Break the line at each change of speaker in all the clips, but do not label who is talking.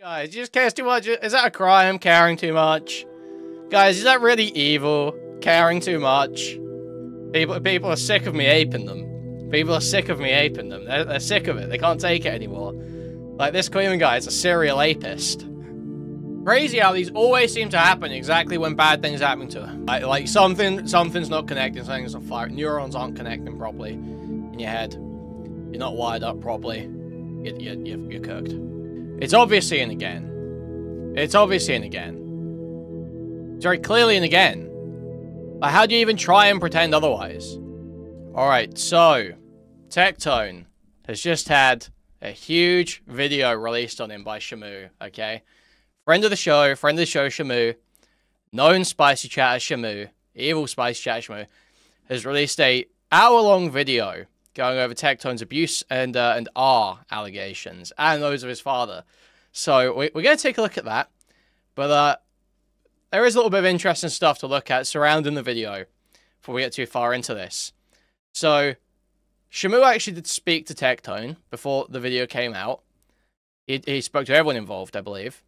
Guys, you just cares too much. Is that a crime? Caring too much? Guys, is that really evil? Caring too much? People are sick of me aping them. People are sick of me aping them. They're sick of it. They can't take it anymore. Like, this Kuihman guy is a serial apist. Crazy how these always seem to happen exactly when bad things are happening to him. Like something's not connecting, something's on fire. Neurons aren't connecting properly in your head. You're not wired up properly. You're cooked. It's obviously an again. It's obviously an again. It's very clearly an again. Like, how do you even try and pretend otherwise? Alright, so Tectone has just had a huge video released on him by ShaMoo, okay? Friend of the show, ShaMoo, known spicy chatter ShaMoo, evil spicy chatter ShaMoo, has released a hour-long video going over Tectone's abuse and R allegations, and those of his father. So we're going to take a look at that, but there is a little bit of interesting stuff to look at surrounding the video before we get too far into this. So ShaMoo actually did speak to Tectone before the video came out. He spoke to everyone involved, I believe.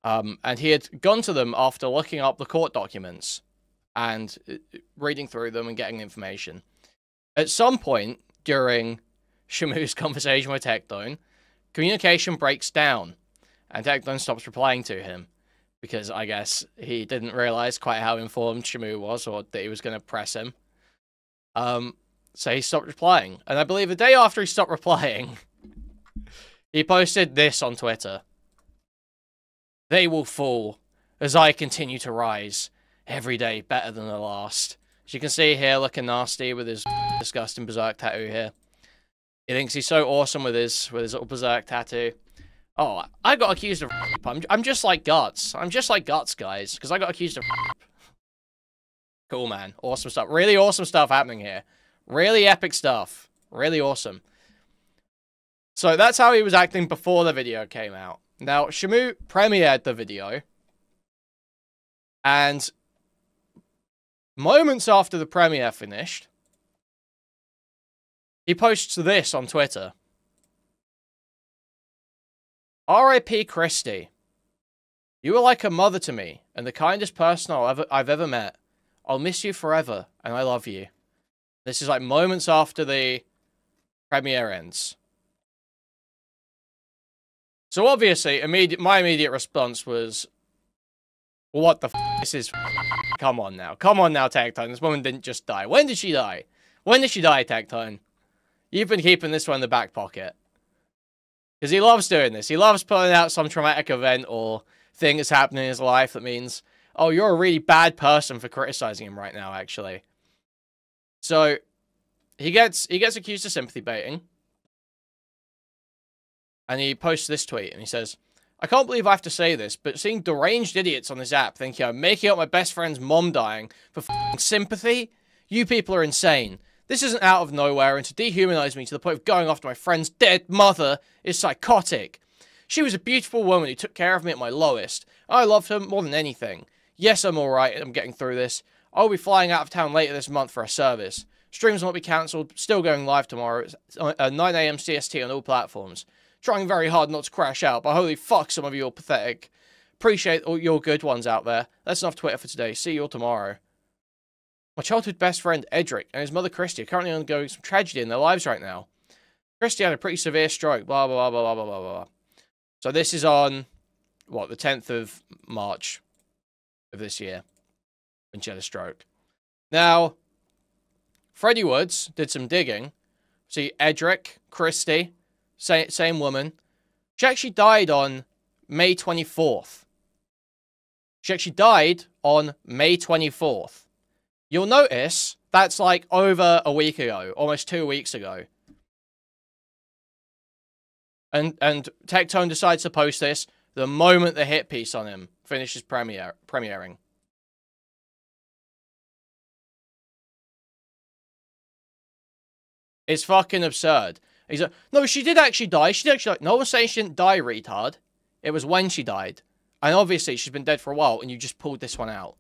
And he had gone to them after looking up the court documents and reading through them and getting information. At some point during ShaMoo's conversation with Tectone, communication breaks down, and Tectone stops replying to him because I guess he didn't realize quite how informed ShaMoo was, or that he was going to press him. So he stopped replying, and I believe the day after he stopped replying, he posted this on Twitter. "They will fall as I continue to rise, every day better than the last." As you can see here, looking nasty with his disgusting berserk tattoo here. He thinks he's so awesome with his little berserk tattoo. Oh, I got accused of rape. I'm just like Guts. I'm just like Guts, guys, because I got accused of rape. Cool, man. Awesome stuff. Really awesome stuff happening here. Really epic stuff. Really awesome. So that's how he was acting before the video came out. Now, ShaMoo premiered the video, and moments after the premiere finished, he posts this on Twitter. "R.I.P. Christy. You were like a mother to me, and the kindest person I've ever met. I'll miss you forever, and I love you." This is like moments after the premiere ends. So obviously, my immediate response was, well, what the f***? This is come on now. Come on now, Tectone. This woman didn't just die. When did she die? When did she die, Tectone? You've been keeping this one in the back pocket. Because he loves doing this. He loves pulling out some traumatic event or thing that's happening in his life that means, oh, you're a really bad person for criticizing him right now, actually. So, he gets accused of sympathy baiting. And he posts this tweet, and he says, "I can't believe I have to say this, but seeing deranged idiots on this app thinking I'm making up my best friend's mom dying for f***ing sympathy? You people are insane. This isn't out of nowhere, and to dehumanize me to the point of going after my friend's dead mother is psychotic. She was a beautiful woman who took care of me at my lowest. I loved her more than anything. Yes, I'm alright, I'm getting through this. I'll be flying out of town later this month for a service. Streams will not be cancelled, still going live tomorrow at 9 AM CST on all platforms. Trying very hard not to crash out, but holy fuck, some of you are pathetic. Appreciate all your good ones out there. That's enough Twitter for today. See you all tomorrow. My childhood best friend, Edric, and his mother, Christy, are currently undergoing some tragedy in their lives right now. Christy had a pretty severe stroke, blah, blah, blah, blah, blah, blah, blah. So this is on, what, the 10th of March of this year, when she had a stroke. Now, Freddie Woods did some digging. See, Edric, Christy, same woman. She actually died on May 24th. She actually died on May 24th. You'll notice that's like over a week ago, almost 2 weeks ago. And Tectone decides to post this the moment the hit piece on him finishes premiering. It's fucking absurd. He's like, no, she did actually die. She did actually die. No one's saying she didn't die, retard. It was when she died. And obviously, she's been dead for a while, and you just pulled this one out.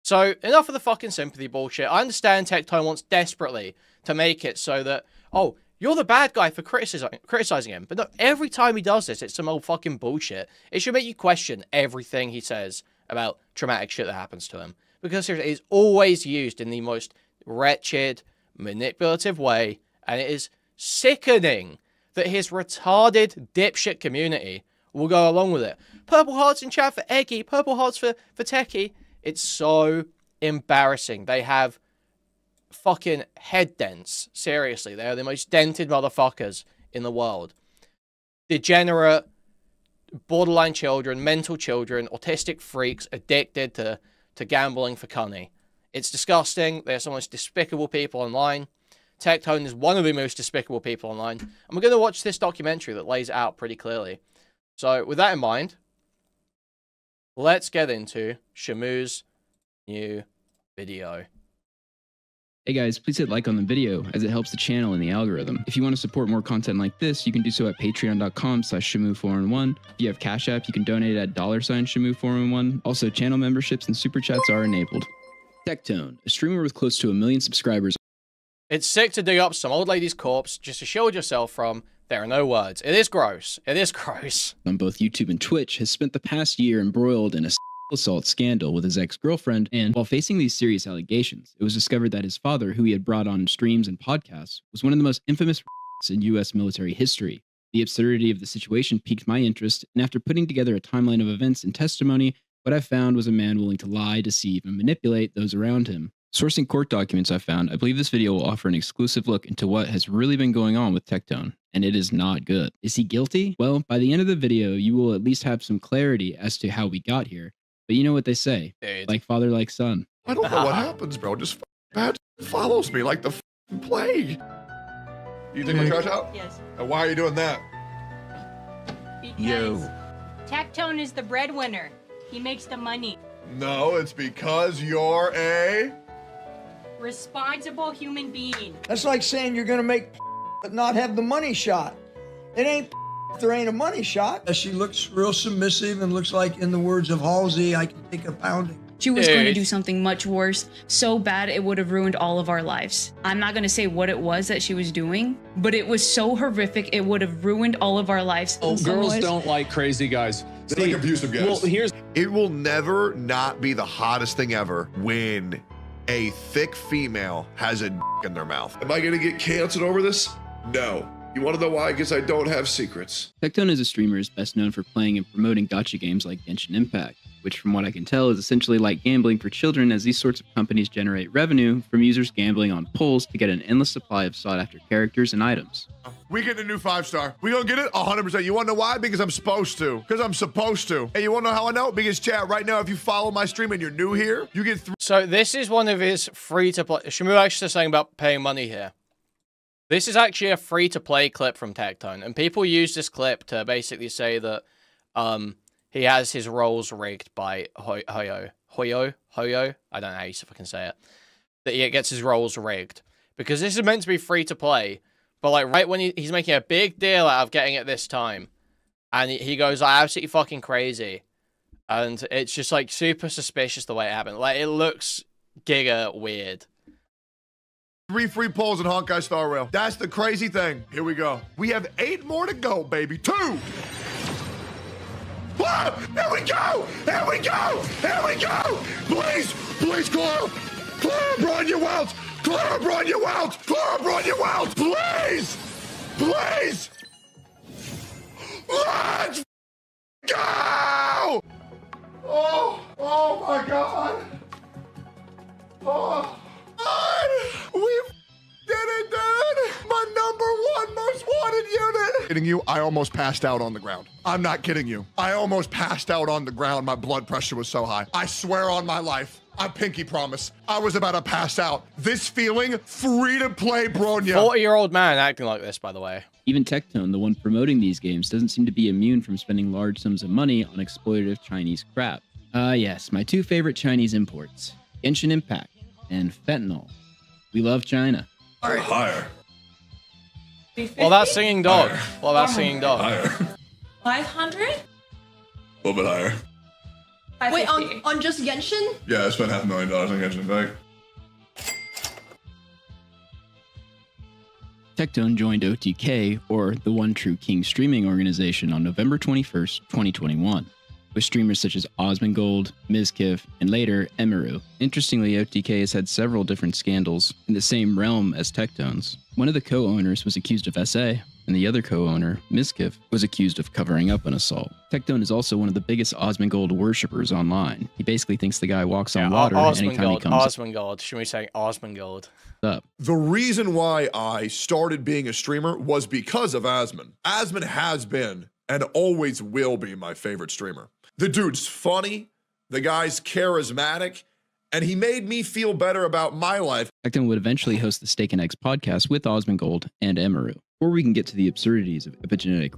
So, enough of the fucking sympathy bullshit. I understand Tectone wants desperately to make it so that, oh, You're the bad guy for criticizing him. But no, every time he does this, it's some old fucking bullshit. It should make you question everything he says about traumatic shit that happens to him. Because it is always used in the most wretched, manipulative way. And it is sickening that his retarded dipshit community will go along with it. Purple hearts in chat for Eggy. Purple hearts for Techie. It's so embarrassing. They have fucking head dents. Seriously, they are the most dented motherfuckers in the world. Degenerate, borderline children, mental children, autistic freaks addicted to gambling for cunny. It's disgusting. They're some of the most despicable people online. Tectone is one of the most despicable people online. And we're going to watch this documentary that lays it out pretty clearly. So, with that in mind, let's get into ShaMoo's new video.
Hey guys, please hit like on the video as it helps the channel and the algorithm. If you want to support more content like this, you can do so at patreon.com/ShaMoo411. If you have Cash App, you can donate at $ShaMoo411. Also, channel memberships and super chats are enabled. Tectone, a streamer with close to 1 million subscribers.
It's sick to dig up some old lady's corpse just to shield yourself from. There are no words. It is gross. It is gross.
On both YouTube and Twitch, has spent the past year embroiled in a assault scandal with his ex-girlfriend, and while facing these serious allegations, it was discovered that his father, who he had brought on streams and podcasts, was one of the most infamous in U.S. military history. The absurdity of the situation piqued my interest, and after putting together a timeline of events and testimony, what I found was a man willing to lie, deceive, and manipulate those around him. Sourcing court documents I found, I believe this video will offer an exclusive look into what has really been going on with Tectone, and it is not good. Is he guilty? Well, by the end of the video, you will at least have some clarity as to how we got here. But you know what they say, like father, like son.
I don't know what happens, bro. Just bad follows me like the plague. You take my trash out?
Yes.
And why are you doing that?
Because Tectone is the breadwinner. He makes the money.
No, it's because you're a
Responsible human being.
That's like saying you're gonna make but not have the money shot. It ain't if there ain't a money shot. She looks real submissive and looks like, in the words of Halsey, I can take a pounding.
She was going to do something much worse, so bad it would have ruined all of our lives. I'm not going to say what it was that she was doing, but it was so horrific it would have ruined all of our lives.
Oh, girls don't like crazy guys.
It's like abusive guys.
Well,
it will never not be the hottest thing ever when a thick female has a in their mouth. Am I gonna get canceled over this? No. You want to know why? Because I don't have secrets.
Tectone as a streamer is best known for playing and promoting gacha games like Genshin Impact, which from what I can tell is essentially like gambling for children, as these sorts of companies generate revenue from users gambling on pulls to get an endless supply of sought-after characters and items.
We get a new 5-star. We gonna get it 100%. You wanna know why? Because I'm supposed to. Because I'm supposed to. And you wanna know how I know? Because chat, right now, if you follow my stream and you're new here, you get
So this is one of his free-to-play. ShaMoo actually saying about paying money here. This is actually a free-to-play clip from Tectone, and people use this clip to basically say that he has his roles rigged by Hoyo. I don't know how you fucking say it. That he gets his roles rigged. Because this is meant to be free-to-play, but like right when he's making a big deal out of getting it this time, and he goes like absolutely fucking crazy, and it's just like super suspicious the way it happened. Like it looks giga weird.
3 free polls in Honkai Star Rail. That's the crazy thing. Here we go. We have 8 more to go, baby. 2. Ah, here we go. Here we go. Here we go. Please, please, Clara. Clara, Bronya Welch. Clara, Bronya Welch. Clara, Bronya Welch. Please, please. Let's go. Oh my God. Oh. We did it, dude! My #1 most wanted unit! Kidding you? I almost passed out on the ground. I'm not kidding you. I almost passed out on the ground. My blood pressure was so high. I swear on my life. I pinky promise. I was about to pass out. This feeling, free-to-play Bronya.
40-year-old man acting like this, by the way.
Even Tectone, the one promoting these games, doesn't seem to be immune from spending large sums of money on exploitative Chinese crap. Yes, my 2 favorite Chinese imports, Genshin Impact and fentanyl. We love China.
Higher.
Well, that's singing dog. Well, that's singing dog.
Higher.
500?
A little bit higher.
Wait, on just Genshin?
Yeah, I spent $500,000 on Genshin Impact.
Tectone joined OTK, or the One True King streaming organization, on November 21st, 2021, with streamers such as Osmongold, Mizkif, and later Emiru. Interestingly, OTK has had several different scandals in the same realm as Tectone's. One of the co-owners was accused of SA, and the other co-owner, Mizkif, was accused of covering up an assault. Tectone is also one of the biggest Osmongold worshippers online. He basically thinks the guy walks on water anytime he comes
Osmongold. Should we say Osmongold?
up.
The reason why I started being a streamer was because of Asmon. Asmon has been and always will be my favorite streamer. The dude's funny, the guy's charismatic, and he made me feel better about my life.
Tectone would eventually host the Steak and Eggs podcast with Osmongold and Emiru. Before we can get to the absurdities of epigenetic,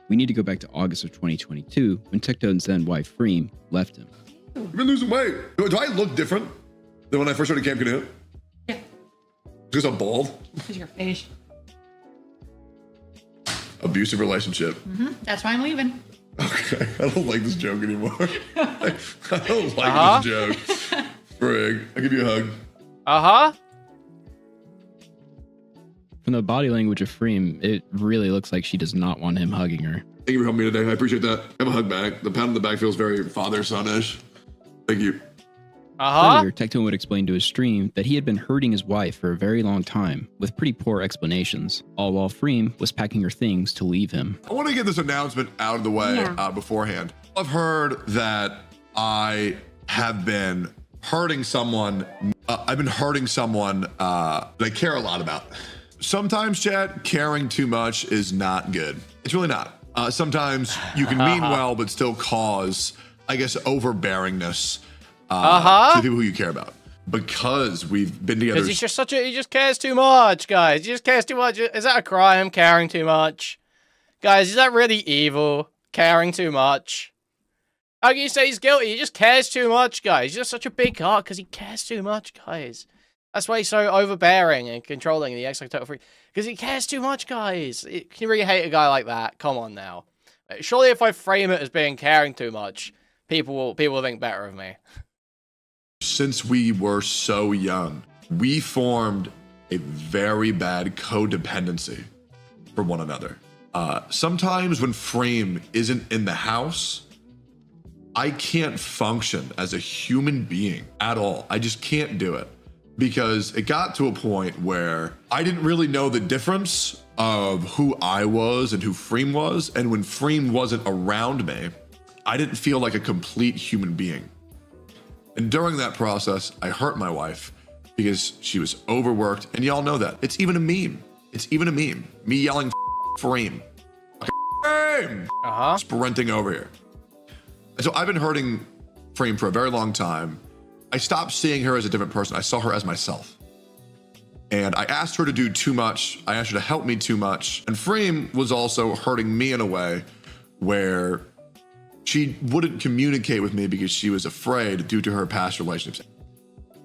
we need to go back to August of 2022 when Tectone's then wife Freem left him.
You've been losing weight. Do I look different than when I first started Camp Canoe?
Yeah.
Because I'm bald?
Because your face.
Abusive relationship.
That's why I'm leaving.
Okay, I don't like this joke anymore. I don't like this joke. Frig, I'll give you a hug.
From the body language of Freem, it really looks like she does not want him hugging her.
Thank you for helping me today. I appreciate that. Have a hug back. The pound on the back feels very father-son-ish. Thank you.
Earlier, Tectone would explain to his stream that he had been hurting his wife for a very long time, with pretty poor explanations, all while Freem was packing her things to leave him.
I want to get this announcement out of the way beforehand. I've heard that I have been hurting someone. I've been hurting someone that I care a lot about. Sometimes, Chad, caring too much is not good. It's really not. Sometimes you can mean well, but still cause, I guess, overbearingness to the people who you care about. Because we've been together.
Because he just cares too much, guys. He just cares too much. Is that a crime, caring too much? Guys, is that really evil, caring too much? How can you say he's guilty? He just cares too much, guys. He's just such a big heart because he cares too much, guys. That's why he's so overbearing and controlling the X-Like Total Freak. Because he cares too much, guys. Can you really hate a guy like that? Come on now. Surely if I frame it as being caring too much, people will think better of me.
Since we were so young, we formed a very bad codependency for one another. Sometimes when Freem isn't in the house, I can't function as a human being at all. I just can't do it. Because it got to a point where I didn't really know the difference of who I was and who Freem was. And when Freem wasn't around me, I didn't feel like a complete human being. And during that process, I hurt my wife because she was overworked. And y'all know that. It's even a meme. It's even a meme. Me yelling Freem. Freem! Sprinting over here. And so I've been hurting Freem for a very long time. I stopped seeing her as a different person. I saw her as myself. And I asked her to do too much. I asked her to help me too much. And Freem was also hurting me in a way where she wouldn't communicate with me because she was afraid due to her past relationships.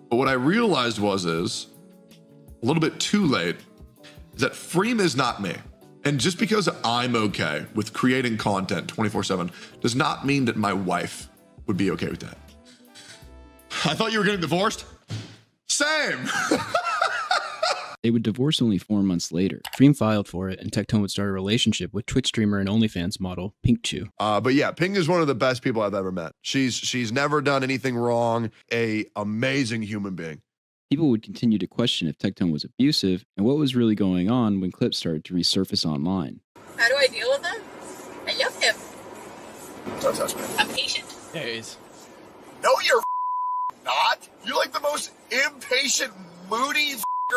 But what I realized is a little bit too late, is that Freem is not me. And just because I'm okay with creating content 24/7 does not mean that my wife would be okay with that. I thought you were getting divorced. Same.
They would divorce only 4 months later. Freem filed for it, and Tectone would start a relationship with Twitch streamer and OnlyFans model Pink Chew.
But yeah, Pink is one of the best people I've ever met. She's never done anything wrong. An amazing human being.
People would continue to question if Tectone was abusive and what was really going on when clips started to resurface online.
How do I deal with him? I love him.
Don't touch me.
I'm patient.
Yeah, it is.
No, you're not. You're like the most impatient, moody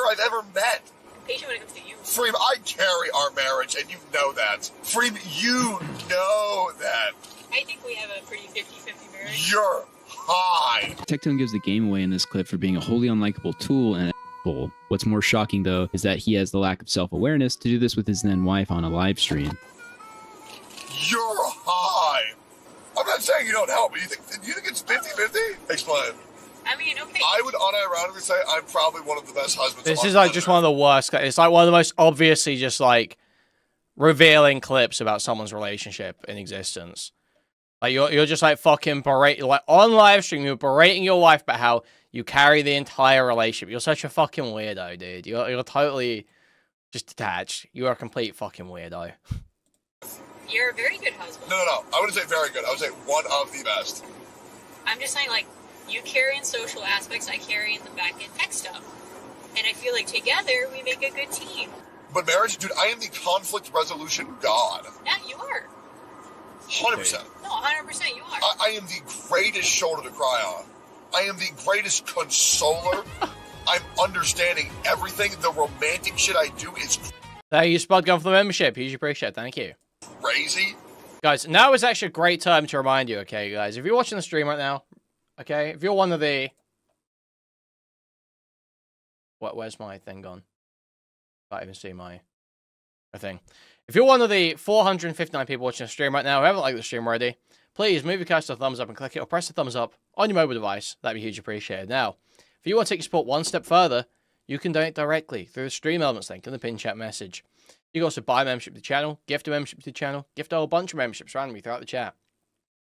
I've ever met.
I'm patient when it comes to you.
Freem, I carry our marriage, and you know that. Freem, you know that.
I think we have a pretty 50-50 marriage.
You're high.
Tectone gives the game away in this clip for being a wholly unlikable tool and a What's more shocking, though, is that he has the lack of self-awareness to do this with his then wife on a live stream.
You're high. I'm not saying you don't help, but do you think it's 50-50? Explain.
I mean, okay.
I would unironically say I'm probably one of the best husbands.
This is like just one of the worst. It's like one of the most obviously just like revealing clips about someone's relationship in existence. Like you're just like fucking berating, like on live stream, you're berating your wife about how you carry the entire relationship. You're such a fucking weirdo, dude. You're totally Just detached. You are a complete fucking weirdo.
You're a very good husband.
No. I wouldn't say very good. I would say one of the best.
I'm just saying, like, you carry in social aspects, I carry in the back-end tech stuff. And I feel like together, we make a good team.
But marriage, dude, I am the conflict resolution god.
Yeah, you are.
100%.
No, 100% you are.
I am the greatest shoulder to cry on. I am the greatest consoler. I'm understanding everything. The romantic shit I do is
Thank you, Spudgun, for the membership. Huge appreciate it. Thank you.
crazy.
Guys, now is actually a great time to remind you, okay, guys? If you're watching the stream right now, okay, if you're one of the... Where's my thing gone? Can't even see my thing. If you're one of the 459 people watching the stream right now who haven't liked the stream already, please move your cursor to the thumbs up and click it, or press the thumbs up on your mobile device. That'd be huge appreciated. Now, if you want to take your support one step further, you can donate directly through the stream elements link in the pinned chat message. You can also buy a membership to the channel, gift a membership to the channel, gift a whole bunch of memberships randomly throughout the chat.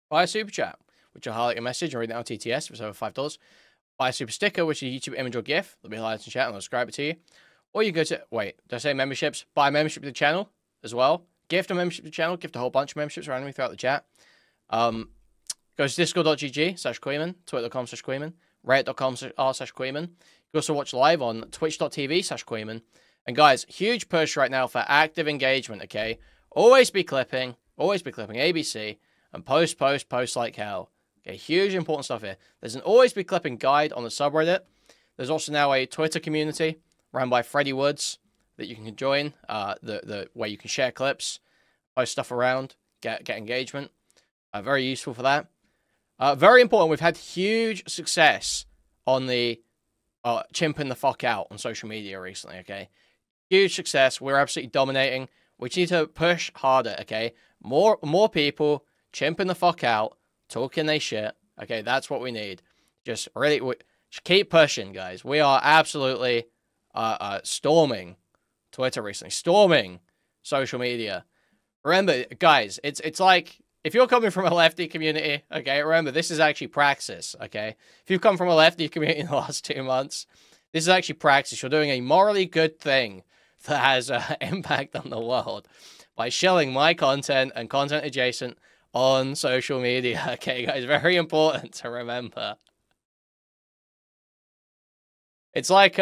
Buy a super chat, which will highlight your message and read it out TTS if it's over $5. Buy a super sticker, which is a YouTube image or GIF. They'll be highlighted in chat and I'll describe it to you. Or you go to, wait, did I say memberships? Buy a membership to the channel as well. Gift a membership to the channel, gift a whole bunch of memberships randomly throughout the chat. Go to discord.gg/Kuihman, twitter.com/Kuihman, reddit.com/r/Kuihman. You can also watch live on twitch.tv/Kuihman. And guys, huge push right now for active engagement, okay? Always be clipping ABC, and post like hell. Okay, huge important stuff here. There's an always be clipping guide on the subreddit. There's also now a Twitter community run by Freddie Woods that you can join, where you can share clips, post stuff around, get engagement. Very useful for that. Very important, we've had huge success on the chimping the fuck out on social media recently, okay? Huge success. We're absolutely dominating. We need to push harder, okay? More people chimping the fuck out, talking they shit. Okay, that's what we need. Just really, just keep pushing, guys. We are absolutely storming Twitter recently, storming social media. Remember, guys, it's like if you're coming from a lefty community, okay, remember this is actually praxis. Okay, if you've come from a lefty community in the last 2 months, this is actually praxis. You're doing a morally good thing that has an impact on the world by shelling my content and content adjacent on social media. Okay, guys, very important to remember. It's like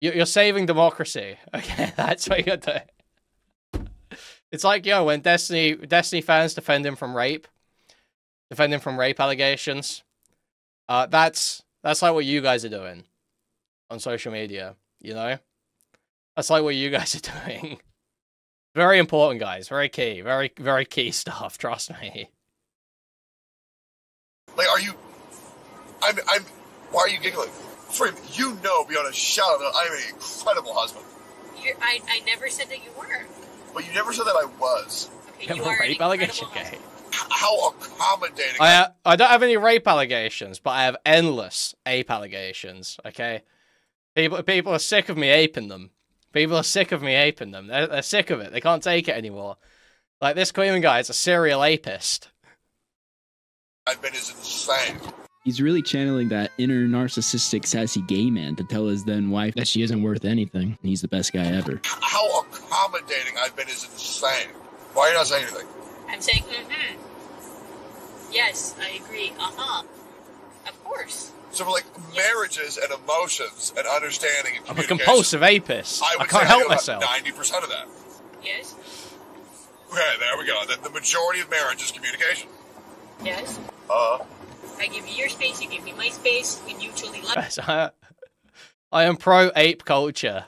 you're saving democracy. Okay, that's what you're doing. It's like, yo, when Destiny fans defend him from rape allegations. That's like what you guys are doing on social media, you know? That's like what you guys are doing. Very important, guys. Very key. Very, very key stuff. Trust me.
Like, why are you giggling? Freem, you know beyond a shadow that I'm an incredible husband.
I never said that you were.
But you never said that I was.
Okay,
You have a rape allegation, okay?
How accommodating.
I don't have any rape allegations, but I have endless ape allegations, okay? People are sick of me aping them. People are sick of me aping them. They're sick of it. They can't take it anymore. Like, this Kuihman guy is a serial apist.
I've been is insane.
He's really channeling that inner narcissistic sassy gay man to tell his then wife that she isn't worth anything. And he's the best guy ever.
How accommodating I've been is insane. Why are you not saying anything?
I'm saying, Yes, I agree. Of course.
So for like marriages and emotions and understanding and
I'm a
communication,
compulsive apist. I
would
can't
say
help
I do
myself.
about 90% of that.
Yes.
Okay, there we go. The majority of marriage is communication.
Yes. I give you your space, you give me my space, we mutually love.
Guys, I am pro ape culture.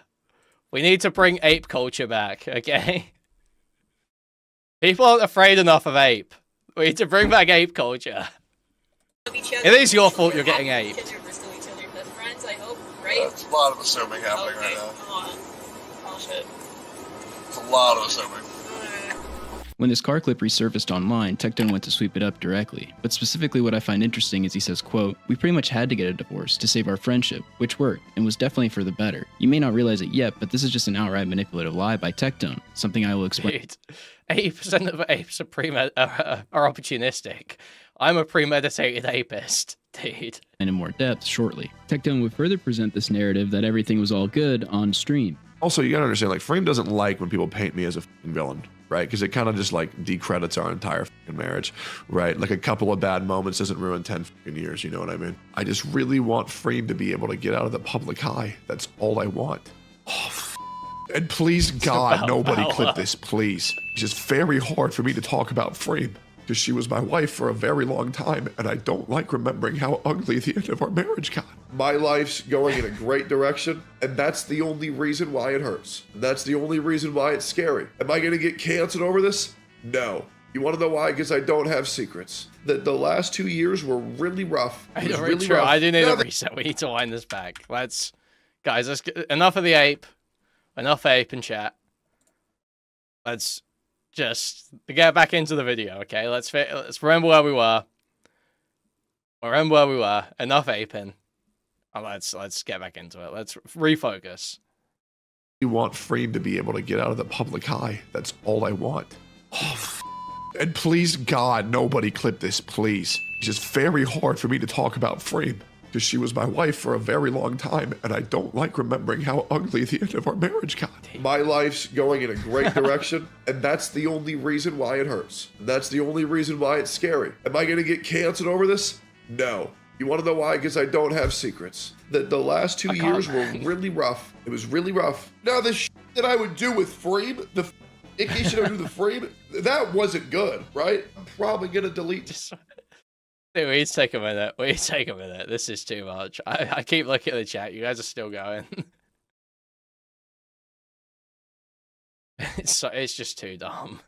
We need to bring ape culture back, okay? People aren't afraid enough of ape. We need to bring back ape culture. It is your fault you're getting aped.
We're still each other's best friends, I hope, right?
There's a lot of assuming happening right now.
Come on. Oh shit.
It's a lot of assuming.
When this car clip resurfaced online, Tectone went to sweep it up directly. But specifically what I find interesting is he says, quote, "We pretty much had to get a divorce to save our friendship, which worked, and was definitely for the better. You may not realize it yet, but this is just an outright manipulative lie by Tectone, something I will explain."
Dude, 80% of apes are opportunistic. I'm a premeditated apist, dude.
And in more depth shortly. Tectone would further present this narrative that everything was all good on stream.
Also, you gotta understand, like, Frame doesn't like when people paint me as a fucking villain, right? Because it kind of just, like, decredits our entire fucking marriage, right? Like, a couple of bad moments doesn't ruin 10 fucking years, you know what I mean? I just really want Frame to be able to get out of the public eye. That's all I want. Oh, and please, God, nobody clip this, please. It's just very hard for me to talk about Frame, because she was my wife for a very long time, and I don't like remembering how ugly the end of our marriage got. My life's going in a great direction, and that's the only reason why it hurts. And that's the only reason why it's scary. Am I gonna get canceled over this? No. You wanna know why? Because I don't have secrets. The last 2 years were really rough.
I do need a reset. We need to wind this back. Guys, let's get enough of the ape. Enough ape in chat. Let's just get back into the video, okay? Let's remember where we were. Remember where we were. Enough aping. And let's get back into it. Let's refocus.
You want Frame to be able to get out of the public eye. That's all I want. Oh, and please, God, nobody clip this, please. It's just very hard for me to talk about Frame, because she was my wife for a very long time, and I don't like remembering how ugly the end of our marriage got. My life's going in a great direction, and that's the only reason why it hurts. And that's the only reason why it's scary. Am I gonna get canceled over this? No. You wanna know why? Because I don't have secrets. The last 2 years were really rough. It was really rough. Now, the shit that I would do with Frame, the icky shit I would do with Frame, that wasn't good, right? I'm probably gonna delete this.
Dude, we need to take a minute. We need to take a minute. This is too much. I keep looking at the chat. You guys are still going. It's just too dumb.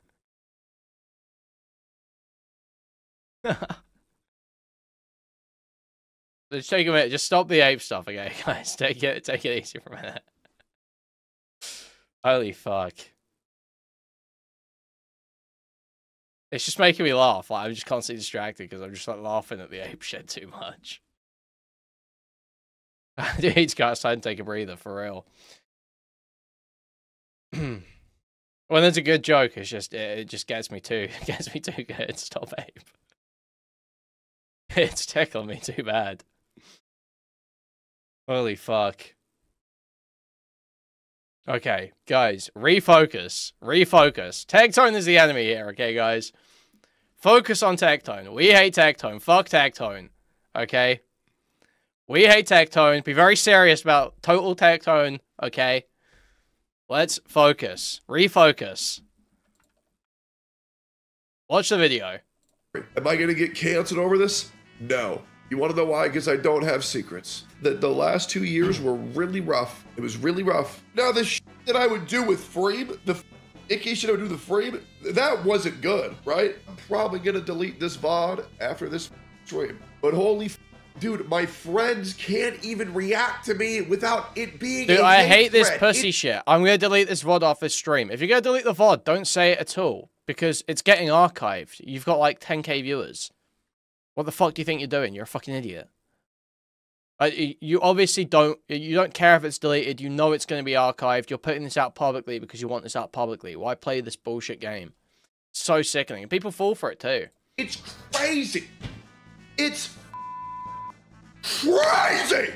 Just take a minute. Just stop the ape stuff, okay, guys? Take it easy for a minute. Holy fuck. It's just making me laugh. Like, I'm just constantly distracted because I'm just like laughing at the ape shit too much. I need to go outside and take a breather for real. When there's a good joke, it just gets me too good. Stop ape. It's tickling me too bad. Holy fuck. Okay, guys, refocus. Refocus. Tectone is the enemy here, okay, guys? Focus on Tectone. We hate Tectone. Fuck Tectone. Okay? We hate Tectone. Be very serious about total Tectone, okay? Let's focus. Refocus. Watch the video.
Am I gonna get canceled over this? No. You wanna know why? Because I don't have secrets. The last 2 years were really rough. It was really rough. Now, the shit that I would do with Frame, the icky shit I would do with Frame, that wasn't good, right? I'm probably gonna delete this VOD after this stream. But holy dude, my friends can't even react to me without it being
Dude,
a
I hate this
threat.
pussy shit. I'm gonna delete this VOD off this stream. If you're gonna delete the VOD, don't say it at all. Because it's getting archived. You've got like 10k viewers. What the fuck do you think you're doing? You're a fucking idiot. You obviously don't care if it's deleted. You know it's going to be archived. You're putting this out publicly because you want this out publicly. Why play this bullshit game? It's so sickening. And people fall for it too.
It's crazy. It's crazy.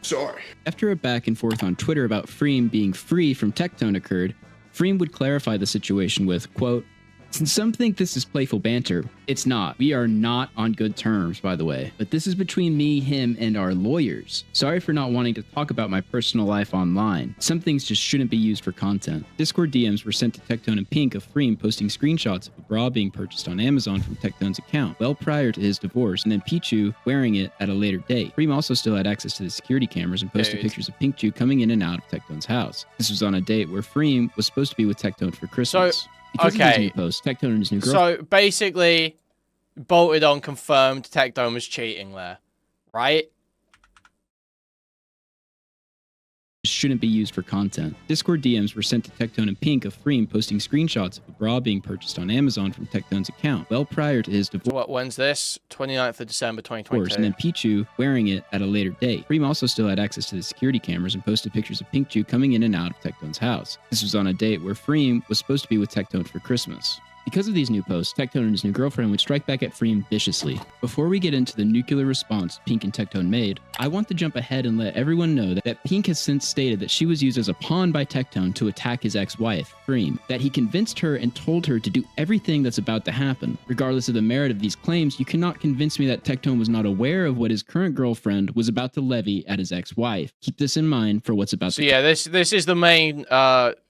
Sorry.
After a back and forth on Twitter about Freem being free from Tectone occurred, Freem would clarify the situation with, quote, "Since some think this is playful banter, it's not. We are not on good terms, by the way. But this is between me, him, and our lawyers. Sorry for not wanting to talk about my personal life online. Some things just shouldn't be used for content." Discord DMs were sent to Tectone and Pink of Freem posting screenshots of a bra being purchased on Amazon from Tectone's account well prior to his divorce, and then Pichu wearing it at a later date. Freem also still had access to the security cameras and posted pictures of Pinkchu coming in and out of Tectone's house. This was on a date where Freem was supposed to be with Tectone for Christmas. Because of his new post, Tectone and his new girlfriend.
So basically, bolted on confirmed Tectone was cheating there, right?
Shouldn't be used for content. Discord DMs were sent to Tectone and Pink of Freem posting screenshots of a bra being purchased on Amazon from Tectone's account well prior to his divorce.
When's this? 29th of December 2022.
And then Pichu wearing it at a later date. Freem also still had access to the security cameras and posted pictures of Pinkchu coming in and out of Tectone's house. This was on a date where Freem was supposed to be with Tectone for Christmas. Because of these new posts, Tectone and his new girlfriend would strike back at Freem viciously. Before we get into the nuclear response Pink and Tectone made, I want to jump ahead and let everyone know that Pink has since stated that she was used as a pawn by Tectone to attack his ex-wife, Freem, that he convinced her and told her to do everything that's about to happen. Regardless of the merit of these claims, you cannot convince me that Tectone was not aware of what his current girlfriend was about to levy at his ex-wife. Keep this in mind for what's about to
yeah, this is the main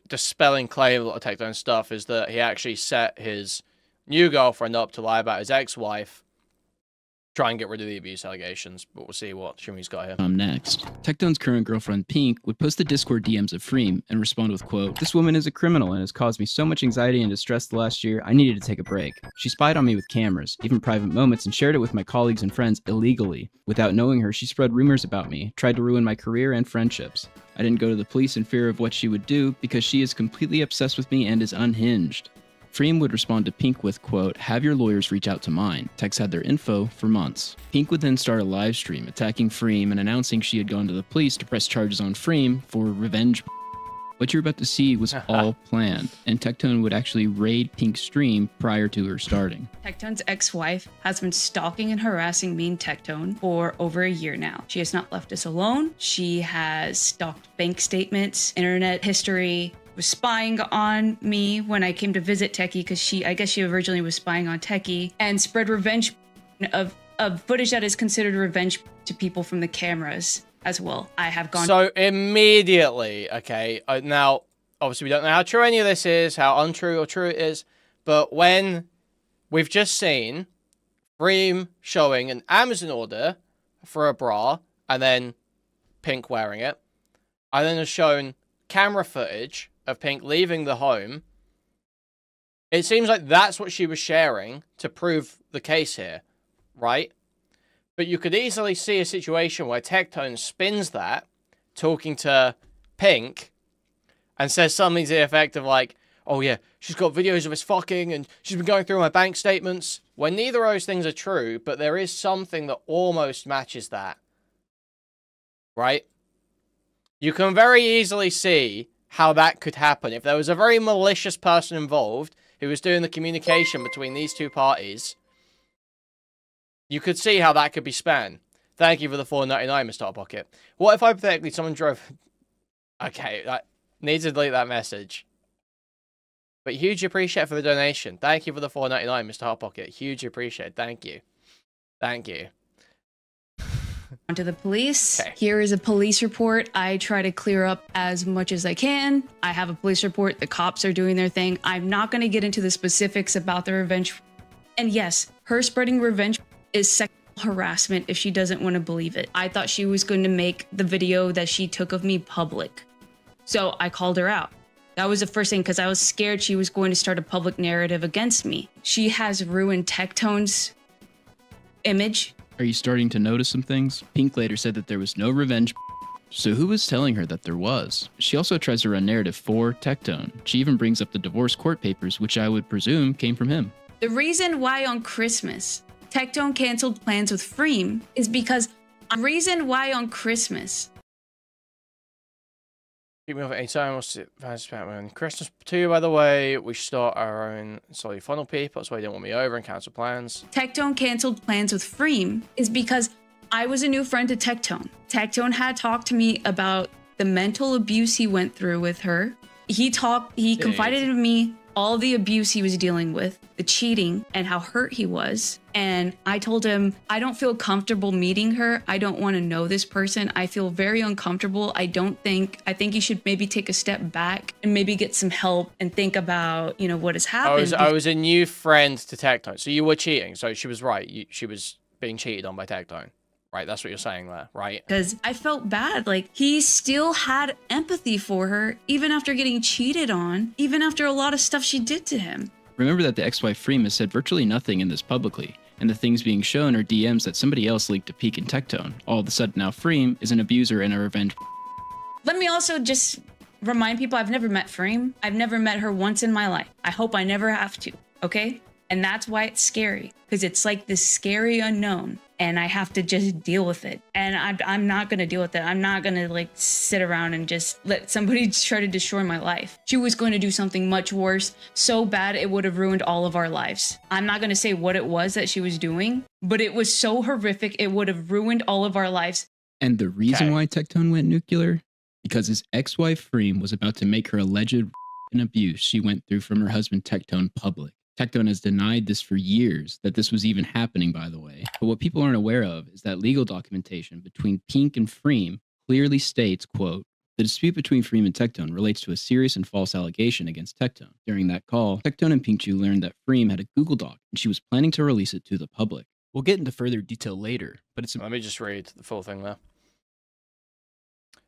dispelling claim of a lot of Tectone stuff, is that he actually set his new girlfriend up to lie about his ex-wife, try and get rid of the abuse allegations, but we'll see what ShaMoo's got here.
Next. Tectone's current girlfriend, Pink, would post the Discord DMs of Freem and respond with, quote, "This woman is a criminal and has caused me so much anxiety and distress the last year, I needed to take a break. She spied on me with cameras, even private moments, and shared it with my colleagues and friends illegally. Without knowing her, she spread rumors about me, tried to ruin my career and friendships. I didn't go to the police in fear of what she would do because she is completely obsessed with me and is unhinged." Freem would respond to Pink with, quote, "Have your lawyers reach out to mine." Tex had their info for months. Pink would then start a live stream attacking Freem and announcing she had gone to the police to press charges on Freem for revenge. What you're about to see was all planned, and Tectone would actually raid Pink's stream prior to her starting.
Tectone's ex-wife has been stalking and harassing me and Tectone for over a year now. She has not left us alone. She has stalked bank statements, internet history, was spying on me when I came to visit Techie, because I guess she originally was spying on Techie, and spread revenge of footage that is considered revenge to people from the cameras as well. I have gone.
So immediately, okay, now, obviously we don't know how true any of this is, how untrue or true it is, but when we've just seen Freem showing an Amazon order for a bra, and then Pink wearing it, and then has shown camera footage of Pink leaving the home, it seems like that's what she was sharing to prove the case here, right? But you could easily see a situation where Tectone spins that, talking to Pink, and says something to the effect of like, "Oh yeah, she's got videos of us fucking, and she's been going through my bank statements," when neither of those things are true, but there is something that almost matches that, right? You can very easily see how that could happen. If there was a very malicious person involved who was doing the communication between these two parties, you could see how that could be spanned. Thank you for the $4.99, Mr. Hot Pocket. What if hypothetically someone drove... Okay, I need to delete that message. But huge appreciate for the donation. Thank you for the $4.99, Mr. Hot Pocket. Huge appreciate. Thank you. Thank you.
To the police.
Okay.
Here is a police report. I try to clear up as much as I can. I have a police report. The cops are doing their thing. I'm not going to get into the specifics about the revenge. And yes, her spreading revenge is sexual harassment if she doesn't want to believe it. I thought she was going to make the video that she took of me public. So I called her out. That was the first thing, because I was scared she was going to start a public narrative against me. She has ruined Tectone's image.
Are you starting to notice some things? Pink later said that there was no revenge. So who was telling her that there was? She also tries to run narrative for Tectone. She even brings up the divorce court papers, which I would presume came from him.
The reason why on Christmas Tectone canceled plans with Freem is because the reason why on Christmas.
Christmas too, by the way, we should start our own solely funnel people. That's why they didn't want me over and cancel plans.
Tectone canceled plans with Freem is because I was a new friend to Tectone. Tectone had talked to me about the mental abuse he went through with her. He confided in me all the abuse he was dealing with, the cheating, and how hurt he was. And I told him, I don't feel comfortable meeting her. I don't want to know this person. I feel very uncomfortable. I think you should maybe take a step back and maybe get some help and think about, what has happened.
I was a new friend to Tectone. So you were cheating. So she was right. She was being cheated on by Tectone. Right, that's what you're saying there, right?
Because I felt bad. Like, he still had empathy for her, even after getting cheated on, even after a lot of stuff she did to him.
Remember that the ex-wife Freem has said virtually nothing in this publicly, and the things being shown are DMs that somebody else leaked to Pink and Tectone. All of a sudden now Freem is an abuser and a revenge.
Let me also just remind people I've never met Freem. I've never met her once in my life. I hope I never have to, okay? And that's why it's scary, because it's like this scary unknown. and I have to just deal with it. And I'm not gonna deal with it. I'm not gonna like sit around and just let somebody try to destroy my life. She was going to do something much worse, so bad it would have ruined all of our lives. I'm not gonna say what it was that she was doing, but it was so horrific it would have ruined all of our lives.
And the reason why Tectone went nuclear? Because his ex-wife Freem was about to make her alleged and abuse she went through from her husband Tectone public. Tectone has denied this for years, that this was even happening, by the way. But what people aren't aware of is that legal documentation between Pink and Freem clearly states, quote, the dispute between Freem and Tectone relates to a serious and false allegation against Tectone. During that call, Tectone and Pinkchu learned that Freem had a Google Doc and she was planning to release it to the public. We'll get into further detail later, but it's...
Let me just read the full thing there.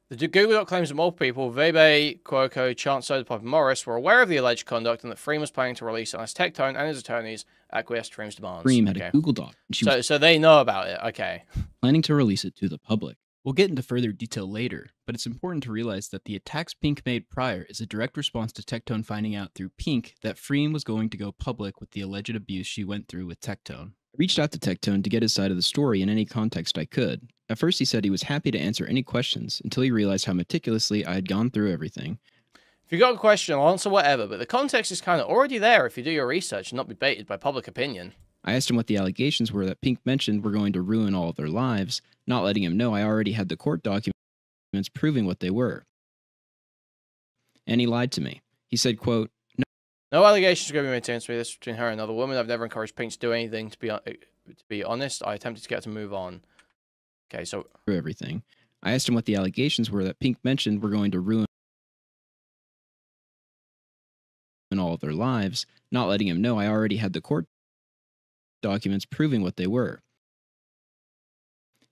The Google Doc claims that multiple people, Vebe, Cuoco, Chancellor, Piper Morris, were aware of the alleged conduct and that Freem was planning to release it unless Tectone and his attorneys acquiesced to Freem's demands.
Freem had a Google Doc. And she was
so they know about it, okay.
Planning to release it to the public. We'll get into further detail later, but it's important to realize that the attacks Pink made prior is a direct response to Tectone finding out through Pink that Freem was going to go public with the alleged abuse she went through with Tectone. I reached out to Tectone to get his side of the story in any context I could. At first he said he was happy to answer any questions until he realized how meticulously I had gone through everything.
If you got a question, I'll answer whatever, but the context is kind of already there if you do your research and not be baited by public opinion.
I asked him what the allegations were that Pink mentioned were going to ruin all of their lives, not letting him know I already had the court documents proving what they were. And he lied to me. He said, quote,
No allegations are going to be made against me. This is between her and another woman. I've never encouraged Pink to do anything. To be honest, I attempted to get her to move on. Okay, so...
everything. I asked him what the allegations were that Pink mentioned were going to ruin all of their lives, not letting him know I already had the court documents proving what they were.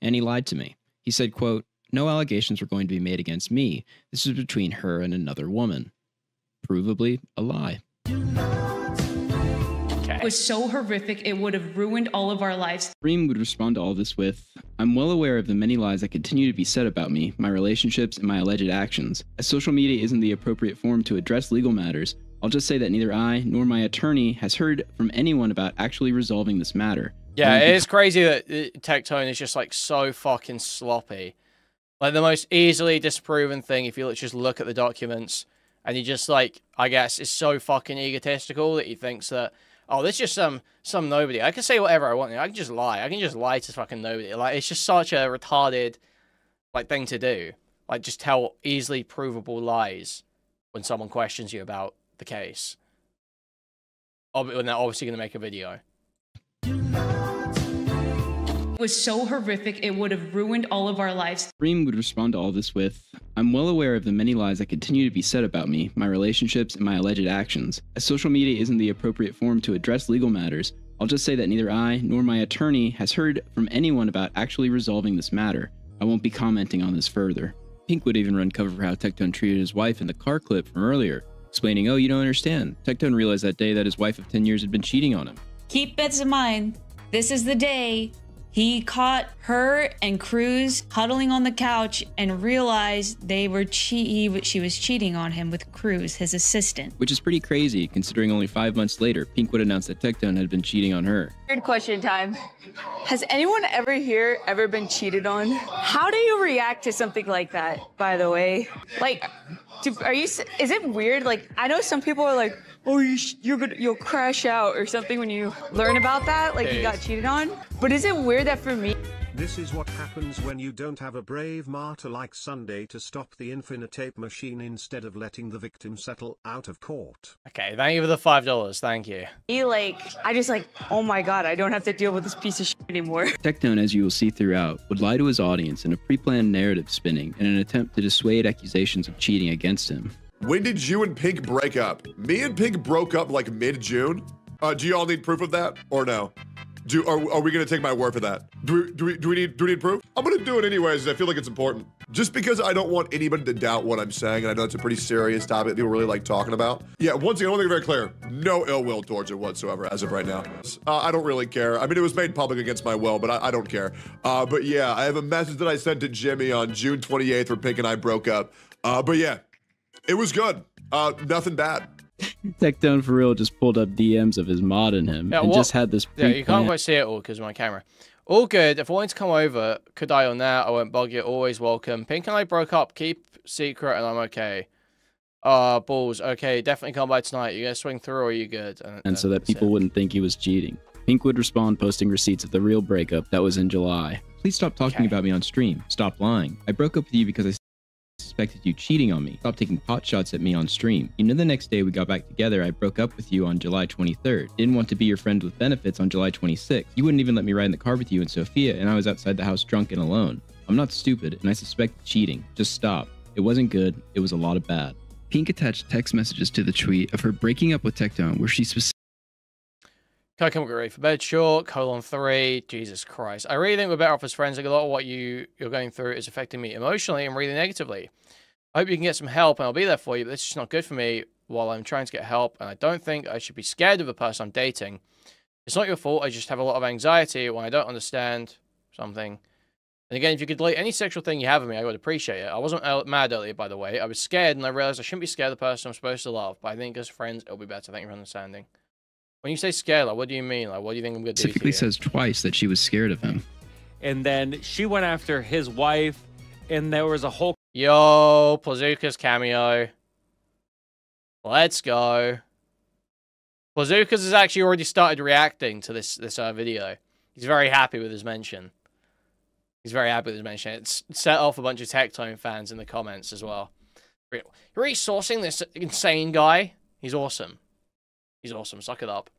And he lied to me. He said, quote, no allegations were going to be made against me. This was between her and another woman. Provably a lie.
It was so horrific it would have ruined all of our lives.
Freem would respond to all this with, I'm well aware of the many lies that continue to be said about me, my relationships, and my alleged actions. As social media isn't the appropriate forum to address legal matters, I'll just say that neither I nor my attorney has heard from anyone about actually resolving this matter.
Yeah, it is crazy that Tectone is just like so fucking sloppy. Like the most easily disproven thing if you just look at the documents and he just like, I guess, is so fucking egotistical that he thinks that, oh, this is just some nobody. I can say whatever I want. I can just lie. I can just lie to fucking nobody. Like, it's just such a retarded, like, thing to do. Like, just tell easily provable lies when someone questions you about the case. When they're obviously going to make a video.
It was so horrific it would have ruined all of our lives.
Freem would respond to all this with, I'm well aware of the many lies that continue to be said about me, my relationships, and my alleged actions. As social media isn't the appropriate forum to address legal matters, I'll just say that neither I nor my attorney has heard from anyone about actually resolving this matter. I won't be commenting on this further. Pink would even run cover for how Tectone treated his wife in the car clip from earlier, explaining, oh, you don't understand. Tectone realized that day that his wife of 10 years had been cheating on him.
Keep this in mind. This is the day he caught her and Cruz huddling on the couch and realized they were she was cheating on him with Cruz, his assistant.
Which is pretty crazy, considering only 5 months later, Pink would announce that Tectone had been cheating on her.
Weird question time. Has anyone ever been cheated on? How do you react to something like that, by the way? Like, is it weird? Like, I know some people are like, oh, you'll crash out or something when you learn about that, like you got cheated on. But is it weird that for me?
This is what happens when you don't have a brave martyr like Sunday to stop the infinite tape machine instead of letting the victim settle out of court.
Okay, thank you for the $5. Thank you.
I just oh my god, I don't have to deal with this piece of shit anymore.
Tectone, as you will see throughout, would lie to his audience in a pre-planned narrative spinning in an attempt to dissuade accusations of cheating against him.
When did you and Pink break up? Me and Pink broke up like mid-June. Do you all need proof of that or no? Are we gonna take my word for that? Do we need proof? I'm gonna do it anyways. I feel like it's important. Just because I don't want anybody to doubt what I'm saying, and I know it's a pretty serious topic that people really like talking about. Yeah, once again, I want to make it very clear. No ill will towards it whatsoever as of right now. I don't really care. I mean, it was made public against my will, but I don't care. But yeah, I have a message that I sent to Jimmy on June 28th where Pink and I broke up. But yeah, it was good. Nothing bad.
Tectone for real just pulled up DMs of his mod and him and just had this
Yeah, you can't quite see it all because of my camera. All good. If I wanted to come over, could I on that? I won't bug you. Always welcome. Pink and I broke up. Keep secret and I'm okay. Balls. Okay, definitely come by tonight. You gonna swing through or are you good?
And so that people wouldn't think he was cheating. Pink would respond posting receipts of the real breakup that was in July. Please stop talking about me on stream. Stop lying. I broke up with you because I suspected you cheating on me. Stop taking pot shots at me on stream. You know the next day we got back together, I broke up with you on July 23rd. Didn't want to be your friend with benefits on July 26th. You wouldn't even let me ride in the car with you and Sophia, and I was outside the house drunk and alone. I'm not stupid, and I suspect cheating. Just stop. It wasn't good. It was a lot of bad. Pink attached text messages to the tweet of her breaking up with Tectone, where she specifically...
Can I come get ready for bed? Sure. :3. Jesus Christ. I really think we're better off as friends. Like a lot of what you're going through is affecting me emotionally and really negatively. I hope you can get some help and I'll be there for you, but it's just not good for me while I'm trying to get help. And I don't think I should be scared of the person I'm dating. It's not your fault. I just have a lot of anxiety when I don't understand something. And again, if you could delete any sexual thing you have of me, I would appreciate it. I wasn't mad earlier, by the way. I was scared and I realized I shouldn't be scared of the person I'm supposed to love. But I think as friends, it'll be better. Thank you for understanding. When you say scared, like, what do you mean? Like, what do you think I'm going to do to you?
Specifically says twice that she was scared of him.
And then she went after his wife, and there was a whole...
Yo, Plazuka's cameo. Let's go. Plazuka's has actually already started reacting to this video. He's very happy with his mention. He's very happy with his mention. It's set off a bunch of Tectone fans in the comments as well. You're really sourcing this insane guy? He's awesome. He's awesome. Suck it up.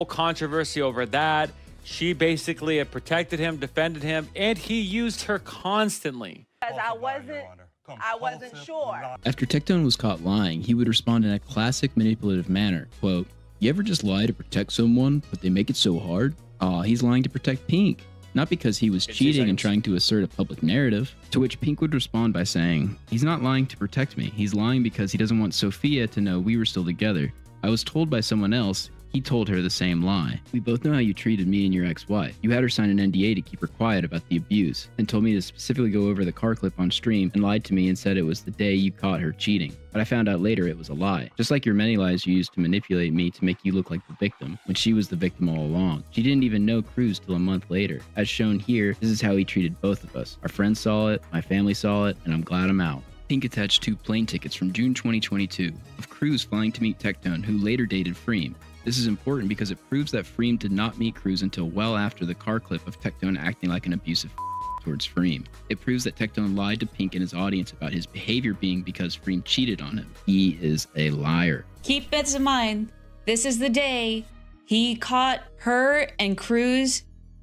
Controversy over that. She basically protected him, defended him, and he used her constantly.
Because I wasn't sure.
After Tectone was caught lying, he would respond in a classic manipulative manner. Quote, "You ever just lie to protect someone, but they make it so hard? Aw, he's lying to protect Pink. Not because he was cheating and trying to assert a public narrative." To which Pink would respond by saying, "He's not lying to protect me. He's lying because he doesn't want Sophia to know we were still together. I was told by someone else. He told her the same lie. We both know how you treated me and your ex-wife. You had her sign an NDA to keep her quiet about the abuse, and told me to specifically go over the car clip on stream, and lied to me and said it was the day you caught her cheating. But I found out later it was a lie. Just like your many lies you used to manipulate me to make you look like the victim, when she was the victim all along. She didn't even know Cruz till a month later. As shown here, this is how he treated both of us. Our friends saw it, my family saw it, and I'm glad I'm out." Pink attached 2 plane tickets from June 2022 of Cruz flying to meet Tectone, who later dated Freem. This is important because it proves that Freem did not meet Cruz until well after the car clip of Tectone acting like an abusive towards Freem. It proves that Tectone lied to Pink and his audience about his behavior being because Freem cheated on him. He is a liar.
Keep this in mind. This is the day he caught her and Cruz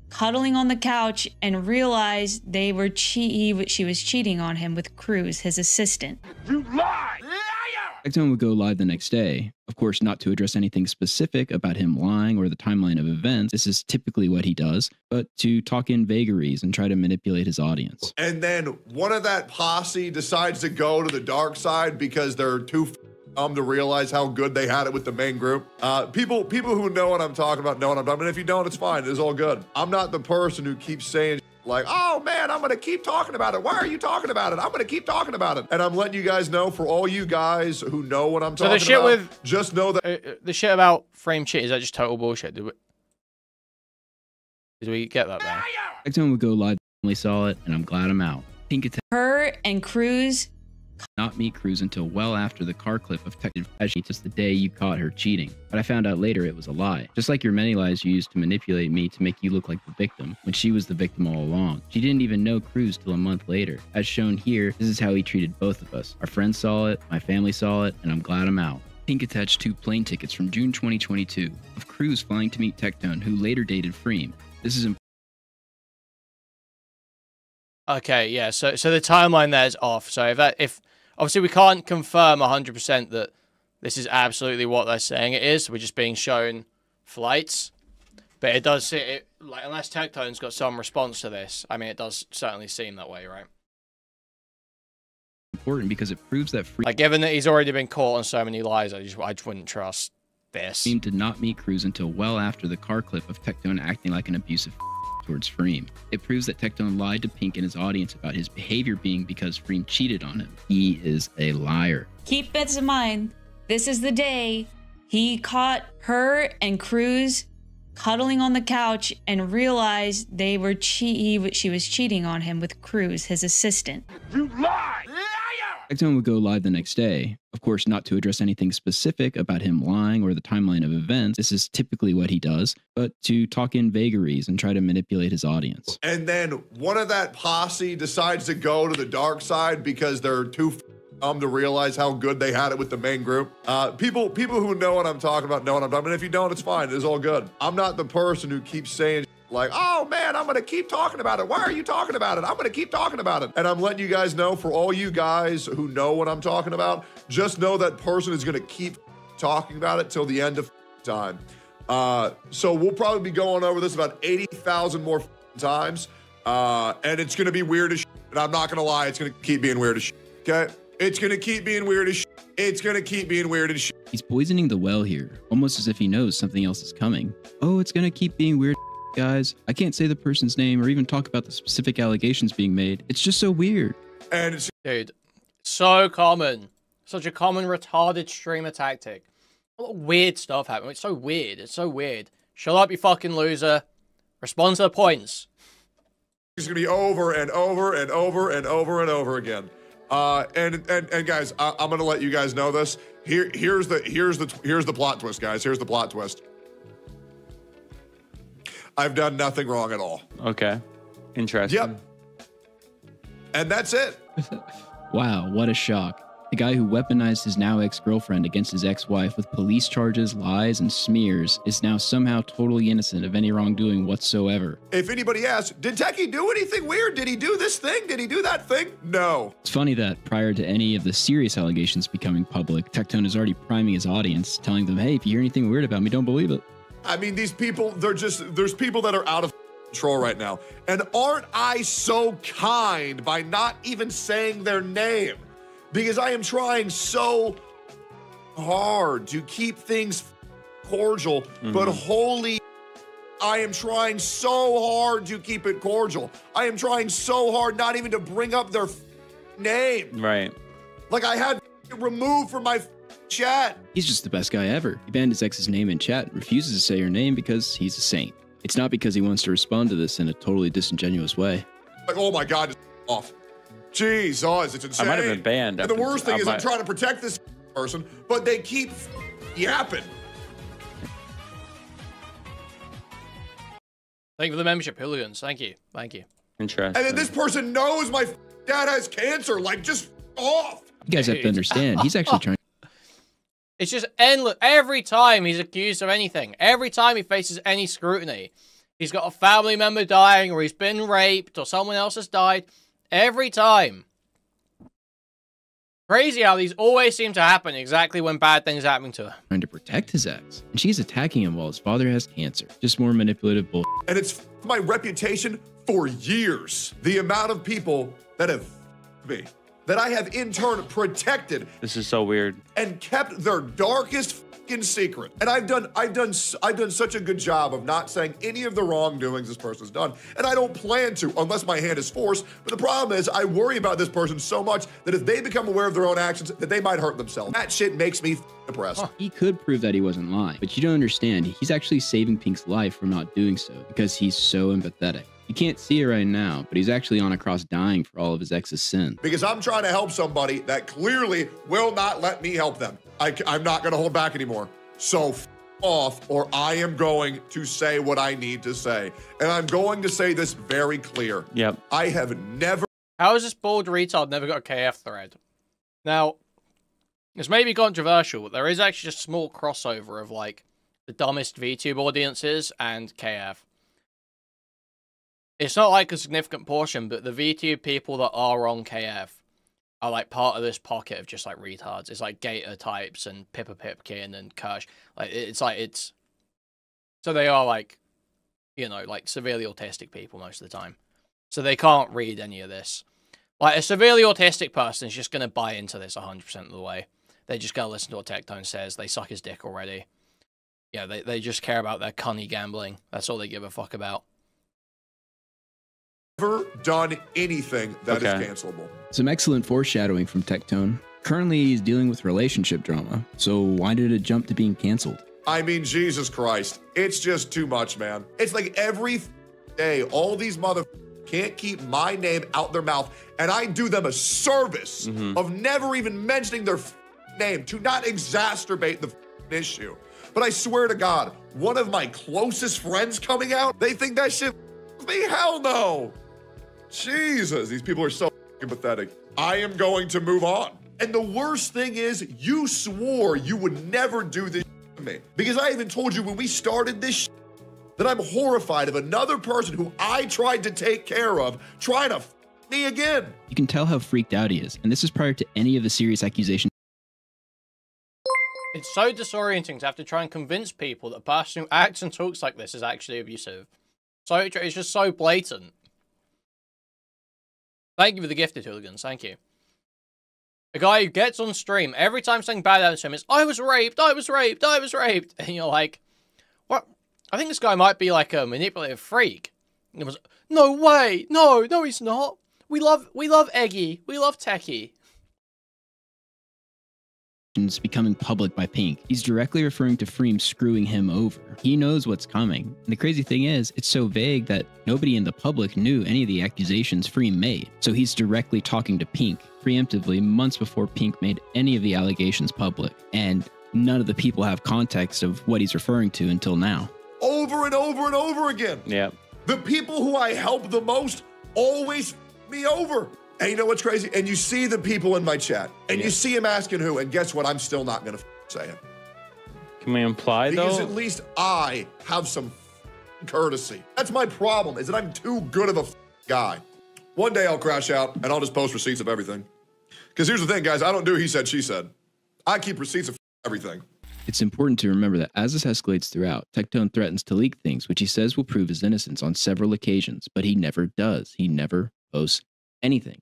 cuddling on the couch and realized they were she was cheating on him with Cruz, his assistant.
You lie!
Tectone would go live the next day. Of course, not to address anything specific about him lying or the timeline of events. This is typically what he does, but to talk in vagaries and try to manipulate his audience.
And then one of that posse decides to go to the dark side because they're too dumb to realize how good they had it with the main group. People who know what I'm talking about know what I'm talking about. And if you don't, it's fine. It's all good. I'm not the person who keeps saying like, "Oh man, I'm gonna keep talking about it. Why are you talking about it? I'm gonna keep talking about it." And I'm letting you guys know, for all you guys who know what I'm talking about. So the shit with just know that
the shit about Frame cheat, is that just total bullshit? Did we get that there?
Tectone would go live. Family saw it, and I'm glad I'm out. Pink attached
her and Cruz
not meet Cruz until well after the car clip of Tectone just the day you caught her cheating. But I found out later it was a lie. Just like your many lies you used to manipulate me to make you look like the victim, when she was the victim all along. She didn't even know Cruz till a month later. As shown here, this is how he treated both of us. Our friends saw it, my family saw it, and I'm glad I'm out. Pink attached 2 plane tickets from June 2022 of Cruz flying to meet Tectone, who later dated Freem. This is important.
Okay, yeah, so the timeline there is off. So if obviously we can't confirm 100% that this is absolutely what they're saying it is. We're just being shown flights, but it does like, unless Tectone's got some response to this, I mean, it does certainly seem that way, right?
Important because it proves that Freem,
like, given that he's already been caught on so many lies, I just wouldn't trust this.
Freem did not meet Cruz until well after the car clip of Tectone acting like an abusive towards Freem. It proves that Tectone lied to Pink and his audience about his behavior being because Freem cheated on him. He is a liar.
Keep this in mind. This is the day he caught her and Cruz cuddling on the couch and realized she was cheating on him with Cruz, his assistant.
You lie!
Tectone would go live the next day. Of course, not to address anything specific about him lying or the timeline of events. This is typically what he does, but to talk in vagaries and try to manipulate his audience.
And then one of that posse decides to go to the dark side because they're too dumb to realize how good they had it with the main group. People who know what I'm talking about know what I'm talking about. And if you don't, it's fine. It is all good. I'm not the person who keeps saying like, oh man, I'm gonna keep talking about it. Why are you talking about it? I'm gonna keep talking about it. And I'm letting you guys know, for all you guys who know what I'm talking about, just know that person is gonna keep talking about it till the end of time. So we'll probably be going over this about 80,000 more times. And it's gonna be weird as shit. And I'm not gonna lie, it's gonna keep being weird as shit, okay? It's gonna keep being weird as shit. It's gonna keep being weird as shit.
He's poisoning the well here, almost as if he knows something else is coming. Oh, it's gonna keep being weird, guys. I can't say the person's name or even talk about the specific allegations being made. It's just so weird.
And it's
dude, so common. Such a common retarded streamer tactic. A lot of weird stuff happening. It's so weird. It's so weird. Shut up, you fucking loser. Respond to the points.
It's gonna be over and over and over and over and over again. And guys, I'm gonna let you guys know this. Here's the plot twist, guys. Here's the plot twist. I've done nothing wrong at all.
Okay. Interesting.
Yep. And that's it.
Wow, what a shock. The guy who weaponized his now ex-girlfriend against his ex-wife with police charges, lies, and smears is now somehow totally innocent of any wrongdoing whatsoever.
If anybody asks, did Techie do anything weird? Did he do this thing? Did he do that thing? No.
It's funny that prior to any of the serious allegations becoming public, Tectone is already priming his audience, telling them, hey, if you hear anything weird about me, don't believe it.
I mean, these people, there's people that are out of control right now. And aren't I so kind by not even saying their name? Because I am trying so hard to keep things cordial, but holy, I am trying so hard to keep it cordial. I am trying so hard not even to bring up their name.
Right.
Like I had it removed from my chat.
He's just the best guy ever. He banned his ex's name in chat and refuses to say her name because he's a saint. It's not because he wants to respond to this in a totally disingenuous way.
Like, oh my God, it's off. Jesus, it's insane.
I might have been banned.
And the worst thing is I'm trying to protect this person, but they keep yapping.
Thank you for the membership, Hooligans. Thank you. Thank you.
Interesting.
And then this person knows my dad has cancer. Like, just off.
You guys have to understand, he's actually trying.
It's just endless. Every time he's accused of anything, every time he faces any scrutiny, he's got a family member dying, or he's been raped, or someone else has died. Every time. Crazy how these always seem to happen exactly when bad things are happening to her.
Trying to protect his ex, and she's attacking him while his father has cancer. Just more manipulative bull.
And it's my reputation for years. The amount of people that have me, that I have in turn protected.
This is so weird.
And kept their darkest fucking secret. And I've done such a good job of not saying any of the wrongdoings this person's done. And I don't plan to unless my hand is forced. But the problem is I worry about this person so much that if they become aware of their own actions, that they might hurt themselves. That shit makes me depressed.
He could prove that he wasn't lying, but you don't understand. He's actually saving Pink's life from not doing so because he's so empathetic. You can't see it right now, but he's actually on a cross dying for all of his ex's sin.
Because I'm trying to help somebody that clearly will not let me help them. I'm not going to hold back anymore. So f off, or I am going to say what I need to say. And I'm going to say this very clear.
Yep.
I have never...
How has this bald retard never got a KF thread? Now, this may be controversial, but there is actually a small crossover of, like, the dumbest VTube audiences and KF. It's not like a significant portion, but the VTube people that are on KF are like part of this pocket of just like retards. It's like Gator types and Pippa Pipkin and Kirsch. Like it's so they are like, you know, like severely autistic people most of the time. So they can't read any of this. Like a severely autistic person is just gonna buy into this 100% of the way. They just gotta listen to what Tectone says. They suck his dick already. Yeah, they just care about their cunny gambling. That's all they give a fuck about.
Never done anything that is cancelable.
Some excellent foreshadowing from Tectone. Currently, he's dealing with relationship drama, so why did it jump to being canceled?
I mean, Jesus Christ. It's just too much, man. It's like every day, all these can't keep my name out their mouth, and I do them a service of never even mentioning their name to not exacerbate the issue. But I swear to God, one of my closest friends coming out, they think that shit me? Hell no. Jesus, these people are so pathetic. I am going to move on. And the worst thing is, you swore you would never do this to me. Because I even told you when we started this that I'm horrified of another person who I tried to take care of trying to me again.
You can tell how freaked out he is, and this is prior to any of the serious accusations.
It's so disorienting to have to try and convince people that a person who acts and talks like this is actually abusive. So it's just so blatant. Thank you for the gifted hooligans, thank you. A guy who gets on stream, every time something bad happens to him is, I was raped, I was raped, I was raped. And you're like, what? I think this guy might be like a manipulative freak. And it was, no way, no, he's not. We love Eggy, we love Techie.
Becoming public by Pink. He's directly referring to Freem screwing him over. He knows what's coming. And the crazy thing is, it's so vague that nobody in the public knew any of the accusations Freem made. So he's directly talking to Pink preemptively months before Pink made any of the allegations public. And none of the people have context of what he's referring to until now.
Over and over and over again.
Yeah.
The people who I help the most always me over. And you know what's crazy? And you see the people in my chat, and you see him asking who, and guess what? I'm still not going to say it.
Can we imply,
because
though?
At least I have some courtesy. That's my problem, is that I'm too good of a guy. One day I'll crash out, and I'll just post receipts of everything. Because here's the thing, guys. I don't do he said, she said. I keep receipts of everything.
It's important to remember that as this escalates throughout, Tectone threatens to leak things which he says will prove his innocence on several occasions, but he never does. He never posts anything.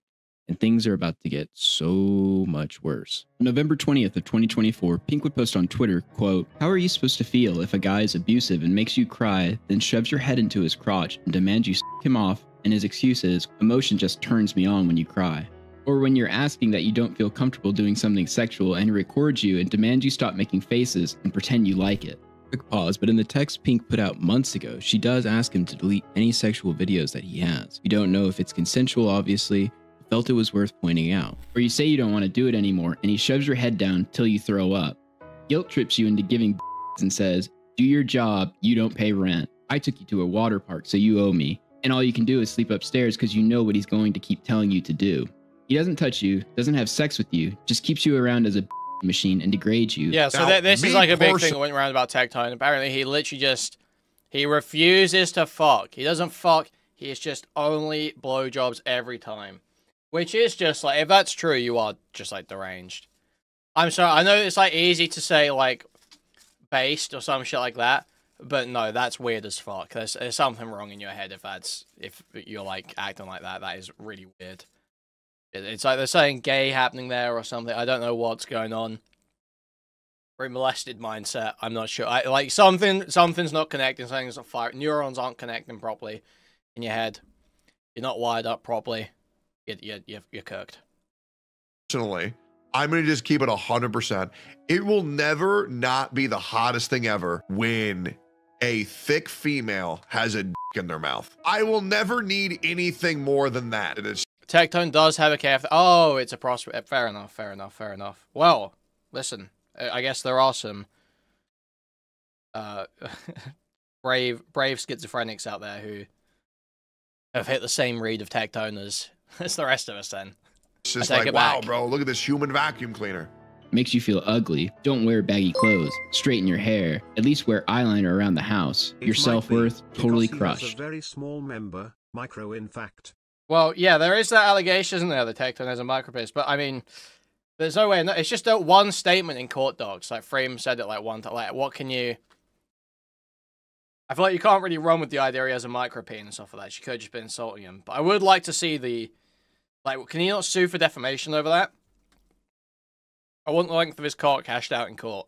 And things are about to get so much worse. On November 20th of 2024, Pink would post on Twitter, quote, how are you supposed to feel if a guy is abusive and makes you cry, then shoves your head into his crotch and demands you suck him off, and his excuse is, emotion just turns me on when you cry. Or when you're asking that you don't feel comfortable doing something sexual and he records you and demands you stop making faces and pretend you like it. Quick pause, but in the text Pink put out months ago, she does ask him to delete any sexual videos that he has. You don't know if it's consensual, obviously, felt it was worth pointing out. Or you say you don't want to do it anymore and he shoves your head down till you throw up. Guilt trips you into giving and says, do your job, you don't pay rent. I took you to a water park, so you owe me. And all you can do is sleep upstairs because you know what he's going to keep telling you to do. He doesn't touch you, doesn't have sex with you, just keeps you around as a machine and degrades you.
Yeah, so this is like a big thing that went around about Tectone. Apparently he literally just, he refuses to fuck. He doesn't fuck, he is just only blowjobs every time. Which is just like, if that's true, you are just like deranged. I'm sorry, I know it's like easy to say like based or some shit like that, but no, that's weird as fuck. There's something wrong in your head if you're like acting like that. That is really weird. It's like they're saying gay happening there or something. I don't know what's going on. Very molested mindset. I'm not sure. Like something's not connecting. Something's not firing. Neurons aren't connecting properly in your head. You're not wired up properly. You're cooked.
Personally, I'm going to just keep it 100%. It will never not be the hottest thing ever when a thick female has a dick in their mouth. I will never need anything more than that.
Tectone does have a calf. Oh, it's a prospect. Fair enough, fair enough, fair enough. Well, listen, I guess there are some brave schizophrenics out there who have hit the same read of Tectone as the rest of us then.
It's just like, wow, bro, look at this human vacuum cleaner.
Makes you feel ugly. Don't wear baggy clothes. Straighten your hair. At least wear eyeliner around the house. Your self-worth totally crushed.
A very small member, micro in fact.
Well, yeah, there is that allegation, isn't there, that Tectone has a micropiss, but I mean, there's no way. It's just that one statement in court docs. Like Freem said it like one time. Like, what can you? I feel like you can't really run with the idea he has a micropeen and stuff like that. She could have just been insulting him. But I would like to see the, like, can he not sue for defamation over that? I want the length of his cock hashed out in court.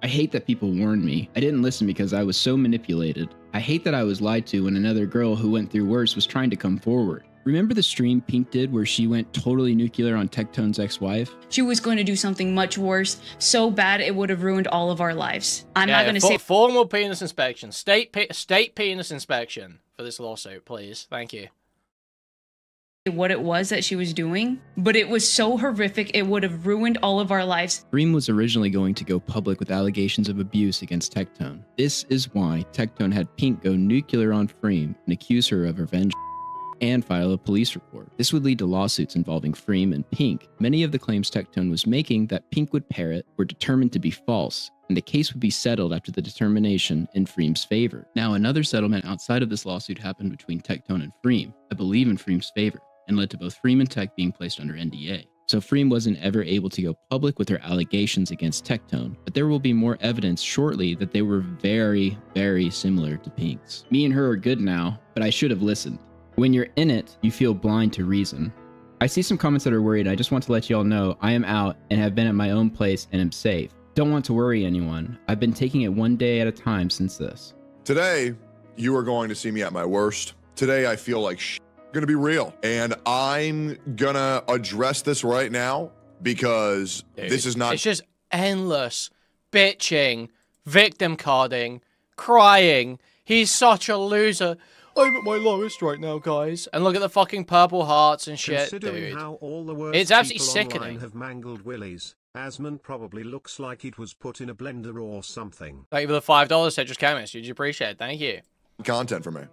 I hate that people warned me. I didn't listen because I was so manipulated. I hate that I was lied to when another girl who went through worse was trying to come forward. Remember the stream Pink did where she went totally nuclear on Tectone's ex-wife?
She was going to do something much worse, so bad it would have ruined all of our lives. I'm not going to say
formal penis inspection, state penis inspection for this lawsuit, please. Thank you.
What it was that she was doing, but it was so horrific it would have ruined all of our lives.
Freem was originally going to go public with allegations of abuse against Tectone. This is why Tectone had Pink go nuclear on Freem and accuse her of revenge and file a police report. This would lead to lawsuits involving Freem and Pink. Many of the claims Tectone was making that Pink would parrot were determined to be false, and the case would be settled after the determination in Freem's favor. Now, another settlement outside of this lawsuit happened between Tectone and Freem, I believe in Freem's favor, and led to both Freem and Tech being placed under NDA. So Freem wasn't ever able to go public with her allegations against Tectone, but there will be more evidence shortly that they were very, very similar to Pink's. Me and her are good now, but I should have listened. When you're in it, you feel blind to reason. I see some comments that are worried. I just want to let you all know I am out and have been at my own place and am safe. Don't want to worry anyone. I've been taking it one day at a time since this.
Today, you are going to see me at my worst. Today, I feel like gonna be real, and I'm gonna address this right now because this is not—
It's just endless bitching, victim carding, crying. He's such a loser. I'm at my lowest right now, guys. And look at the fucking purple hearts and shit,
Considering
dude.
how all the worst
It's absolutely
people
sickening.
online have mangled willies, Asman probably looks like it was put in a blender or something.
Thank you for the $5, Tetris Chemist. Huge appreciate it. Thank you.
content for me.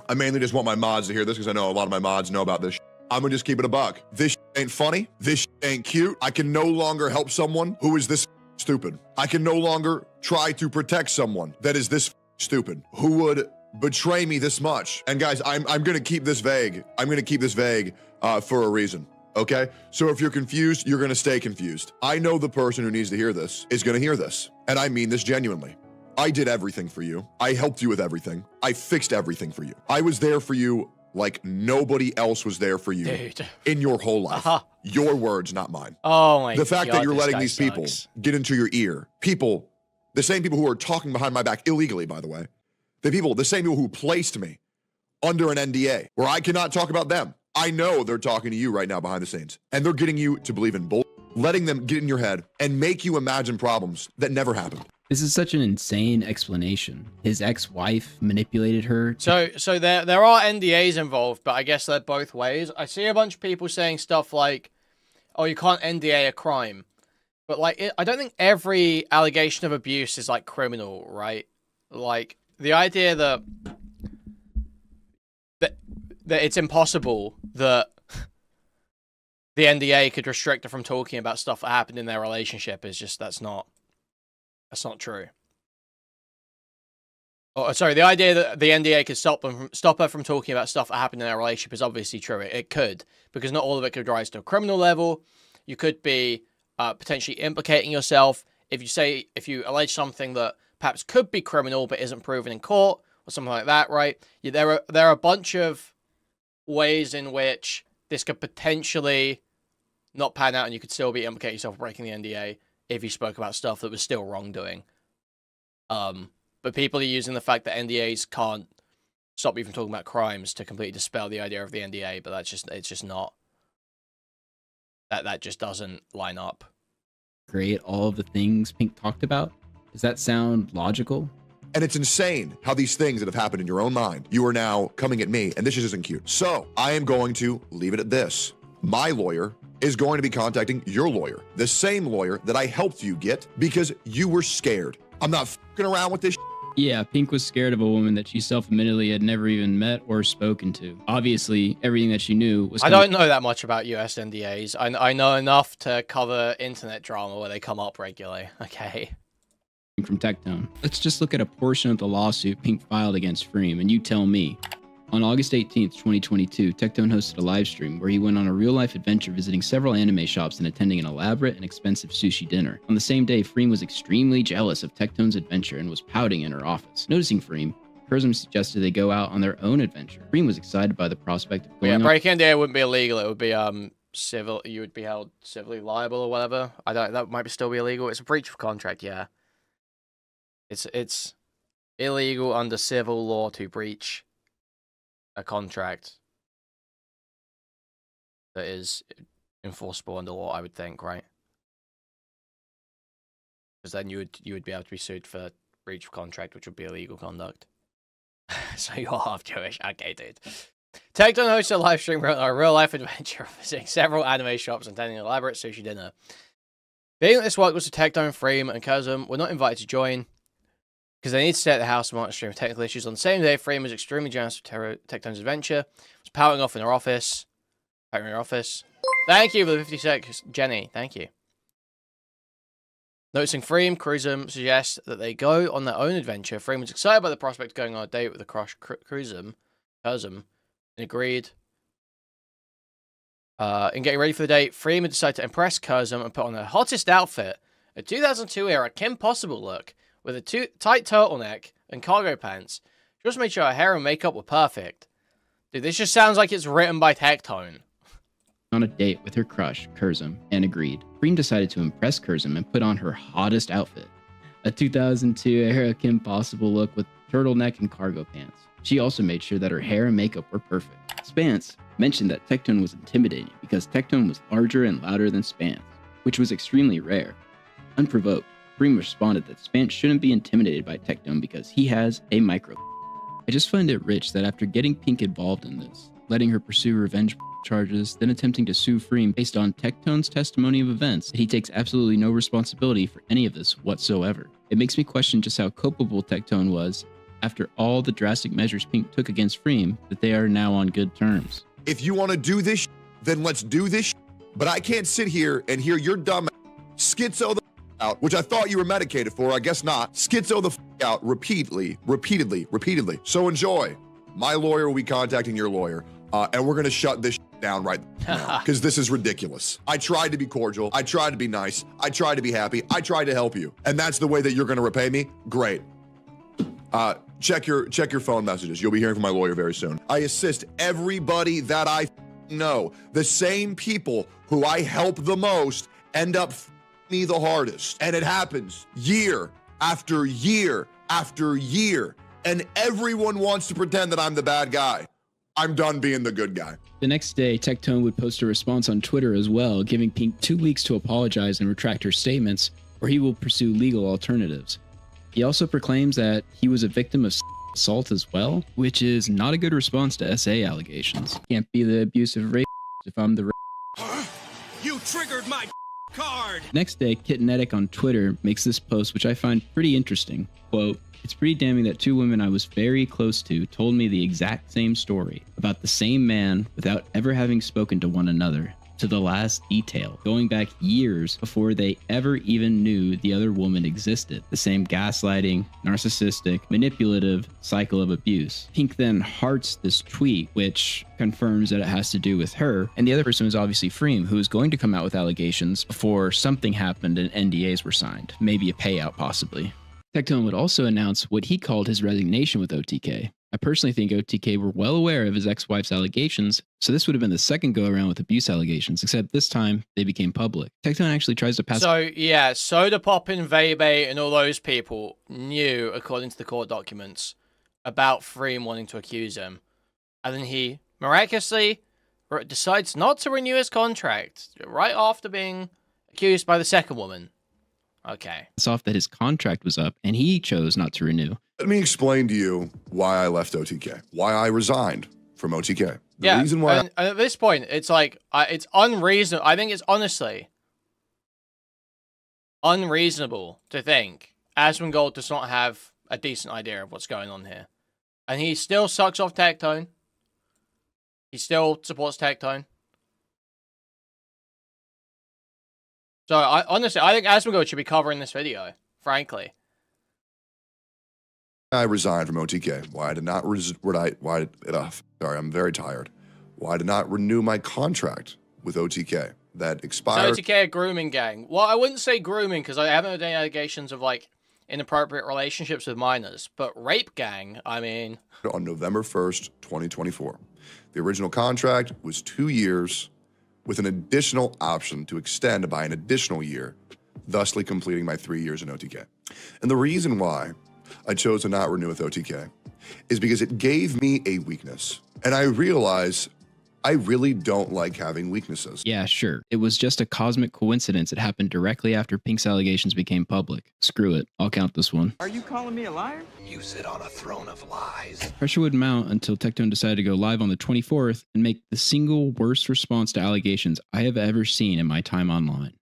I mainly just want my mods to hear this because I know a lot of my mods know about this. I'm gonna just keep it a buck. This ain't funny. This ain't cute. I can no longer help someone who is this stupid. I can no longer try to protect someone that is this stupid, who would betray me this much. And guys, I'm gonna keep this vague. I'm gonna keep this vague for a reason. Okay? So if you're confused, you're gonna stay confused. I know the person who needs to hear this is gonna hear this. And I mean this genuinely. I did everything for you. I helped you with everything. I fixed everything for you. I was there for you like nobody else was there for you in your whole life. Your words, not mine.
Oh my God.
The fact that you're letting these people get into your ear, people, the same people who are talking behind my back illegally, by the way, the same people who placed me under an NDA where I cannot talk about them. I know they're talking to you right now behind the scenes, and they're getting you to believe in bull, letting them get in your head and make you imagine problems that never happened.
This is such an insane explanation. His ex-wife manipulated her.
So there are NDAs involved, but I guess they're both ways. I see a bunch of people saying stuff like, "Oh, you can't NDA a crime," but like, I don't think every allegation of abuse is like criminal, right? Like the idea that it's impossible that the NDA could restrict her from talking about stuff that happened in their relationship is just that's not true. Oh, sorry, the idea that the NDA could stop her from talking about stuff that happened in their relationship is obviously true. It could, because not all of it could rise to a criminal level. You could be potentially implicating yourself if you allege something that perhaps could be criminal but isn't proven in court or something like that, right? There are a bunch of ways in which this could potentially not pan out, and you could still be implicating yourself for breaking the NDA if you spoke about stuff that was still wrongdoing. But people are using the fact that NDAs can't stop you from talking about crimes to completely dispel the idea of the NDA, but it's just not. That just doesn't line up.
Create all of the things Pink talked about? Does that sound logical?
And it's insane how these things that have happened in your own mind, you are now coming at me, and this just isn't cute. So I am going to leave it at this. My lawyer is going to be contacting your lawyer, the same lawyer that I helped you get because you were scared. I'm not fucking around with this.
Yeah, Pink was scared of a woman that she self-admittedly had never even met or spoken to. Obviously, everything that she knew was...
I don't know that much about US NDAs. I know enough to cover internet drama where they come up regularly, okay?
From Tectone. Let's just look at a portion of the lawsuit Pink filed against Freem, and you tell me. On August 18th, 2022, Tectone hosted a live stream where he went on a real-life adventure visiting several anime shops and attending an elaborate and expensive sushi dinner. On the same day, Freem was extremely jealous of Tectone's adventure and was pouting in her office. Noticing Freem, Kurzum suggested they go out on their own adventure. Freem was excited by the prospect of going
breaking NDA wouldn't be illegal. It would be civil. You would be held civilly liable or whatever. That might still be illegal. It's a breach of contract, yeah. It's illegal under civil law to breach a contract. that is enforceable under law, I would think, right? Because then you would be able to be sued for breach of contract, which would be illegal conduct. So you're half Jewish. Okay, dude. Tectone hosted a live stream about a real-life adventure of visiting several anime shops and attending an elaborate sushi dinner. Being that this work was to Tectone, Freem, and Kazum were not invited to join because they need to stay at the house and monitor stream of technical issues. On the same day, Freem was extremely generous with Tectone's adventure, was powering off in her office. Thank you for the 50 seconds, Jenny. Thank you. Noticing Freem, Cruzum suggests that they go on their own adventure. Freem was excited by the prospect of going on a date with the crush Cruzum, and agreed. In getting ready for the date, Freeman decided to impress Curzum and put on her hottest outfit, a 2002 era Kim Possible look, with a tight turtleneck and cargo pants. She also made sure her hair and makeup were perfect. Dude, this just sounds like it's written by Tectone.
On a date with her crush, Curzum, and agreed. Freem decided to impress Curzum and put on her hottest outfit, a 2002 era Kim Possible look with turtleneck and cargo pants. She also made sure that her hair and makeup were perfect. Spance mentioned that Tectone was intimidating because Tectone was larger and louder than Spance, which was extremely rare. Unprovoked, Freem responded that Spance shouldn't be intimidated by Tectone because he has a micro. I just find it rich that after getting Pink involved in this, letting her pursue revenge charges, then attempting to sue Freem based on Tectone's testimony of events, he takes absolutely no responsibility for any of this whatsoever. It makes me question just how culpable Tectone was after all the drastic measures Pink took against Freem, that they are now on good terms.
If you want to do this, then let's do this. But I can't sit here and hear your dumb schizo the out, which I thought you were medicated for. I guess not. Schizo the out repeatedly. So enjoy. My lawyer will be contacting your lawyer, and we're going to shut this down right now because this is ridiculous. I tried to be cordial. I tried to be nice. I tried to be happy. I tried to help you. And that's the way that you're going to repay me? Great. Check your phone messages. You'll be hearing from my lawyer very soon. I assist everybody that I know. The same people who I help the most end up me the hardest. And it happens year after year after year. And everyone wants to pretend that I'm the bad guy. I'm done being the good guy.
The next day, Tectone would post a response on Twitter as well, giving Pink 2 weeks to apologize and retract her statements, or he will pursue legal alternatives. He also proclaims that he was a victim of assault as well, which is not a good response to SA allegations. Can't be the abusive rape if I'm the
You triggered my card!
Next day, Kitnetic on Twitter makes this post, which I find pretty interesting. Quote, "It's pretty damning that 2 women I was very close to told me the exact same story about the same man without ever having spoken to one another, to the last detail, going back years before they ever even knew the other woman existed. The same gaslighting, narcissistic, manipulative cycle of abuse." Pink then hearts this tweet, which confirms that it has to do with her. And the other person was obviously Freem, who was going to come out with allegations before something happened and NDAs were signed. Maybe a payout, possibly. Tectone would also announce what he called his resignation with OTK. I personally think OTK were well aware of his ex-wife's allegations, so this would have been the second go-around with abuse allegations, except this time they became public. Tectone actually tries to pass...
So, yeah, Soda Poppin, Vebe, and all those people knew, according to the court documents, about Freem wanting to accuse him. And then he miraculously decides not to renew his contract right after being accused by the second woman. Okay.
It's off that his contract was up, and he chose not to renew.
Let me explain to you why I left OTK, why I resigned from OTK. The reason why
and at this point, it's like, it's unreasonable. I think it's honestly unreasonable to think Asmongold does not have a decent idea of what's going on here. And he still sucks off Tectone. He still supports Tectone. So, honestly, I think Asmongold should be covering this video, frankly.
I resigned from OTK. Why I did not sorry, I'm very tired. Why I did not renew my contract with OTK that expired.
So OTK a grooming gang. Well, I wouldn't say grooming because I haven't had any allegations of like inappropriate relationships with minors, but rape gang, I mean.
On November 1st, 2024. The original contract was 2 years with an additional option to extend by an additional year, thusly completing my 3 years in OTK. And the reason why I chose to not renew with OTK is because it gave me a weakness. And I realized I really don't like having weaknesses.
Yeah, sure. It was just a cosmic coincidence. It happened directly after Pink's allegations became public. Screw it. I'll count this one.
Are you calling me a liar?
You sit on a throne of lies.
Pressure would mount until Tectone decided to go live on the 24th and make the single worst response to allegations I have ever seen in my time online.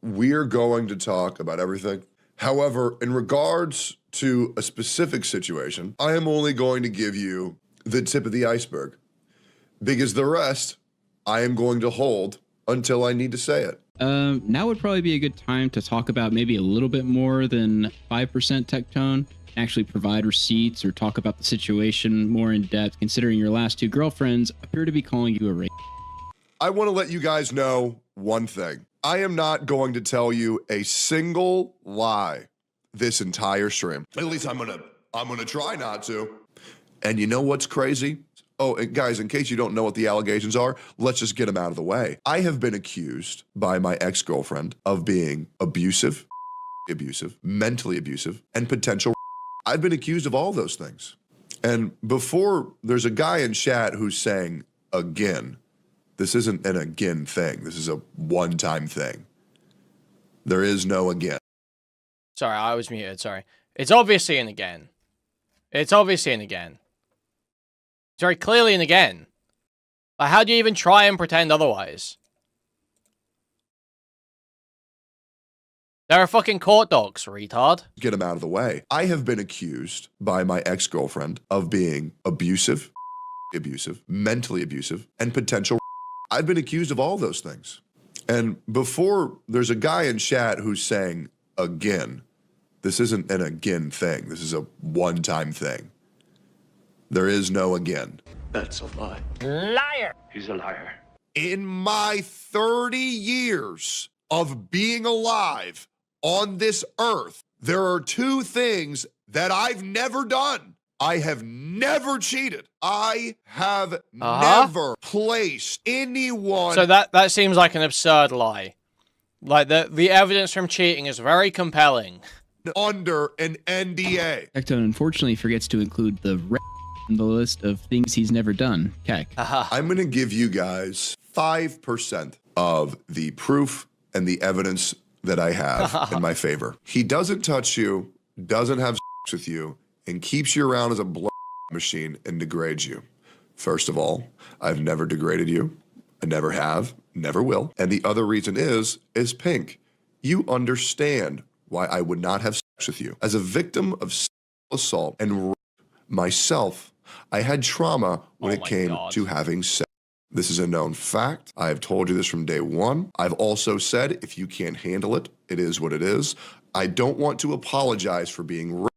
We're going to talk about everything. However, in regards to a specific situation, I am only going to give you the tip of the iceberg. Because the rest, I am going to hold until I need to say it.
Now would probably be a good time to talk about maybe a little bit more than 5% Tectone, actually provide receipts or talk about the situation more in depth, considering your last two girlfriends appear to be calling you a rape.
I want to let you guys know one thing. I am not going to tell you a single lie this entire stream. At least I'm gonna try not to. And you know what's crazy? Oh, and guys, in case you don't know what the allegations are, let's just get them out of the way. I have been accused by my ex-girlfriend of being abusive, mentally abusive, and potential. I've been accused of all those things. And before, there's a guy in chat who's saying, again, this isn't an again thing. This is a one-time thing. There is no again.
Sorry, I was muted. Sorry. It's obviously an again. It's obviously an again. It's very clearly an again. Like, how do you even try and pretend otherwise? There are fucking court docs, retard.
Get him out of the way. I have been accused by my ex-girlfriend of being abusive, mentally abusive, and potential. I've been accused of all those things. And before, there's a guy in chat who's saying, again, this isn't an again thing. This is a one-time thing. There is no again.
That's a lie.
Liar!
He's a liar.
In my 30 years of being alive on this earth, there are two things that I've never done. I have never cheated. I have never placed anyone.
So that seems like an absurd lie. Like, the evidence from cheating is very compelling.
Under an NDA.
Tectone unfortunately forgets to include the in the list of things he's never done. Keck.
I'm going to give you guys 5% of the proof and the evidence that I have in my favor. He doesn't touch you, doesn't have sex with you, and keeps you around as a blood machine and degrades you. First of all, I've never degraded you. I never have, never will. And the other reason is Pink. You understand why I would not have sex with you. As a victim of sexual assault and rape myself, I had trauma when it came to having sex. This is a known fact. I have told you this from day one. I've also said, if you can't handle it, it is what it is. I don't want to apologize for being raped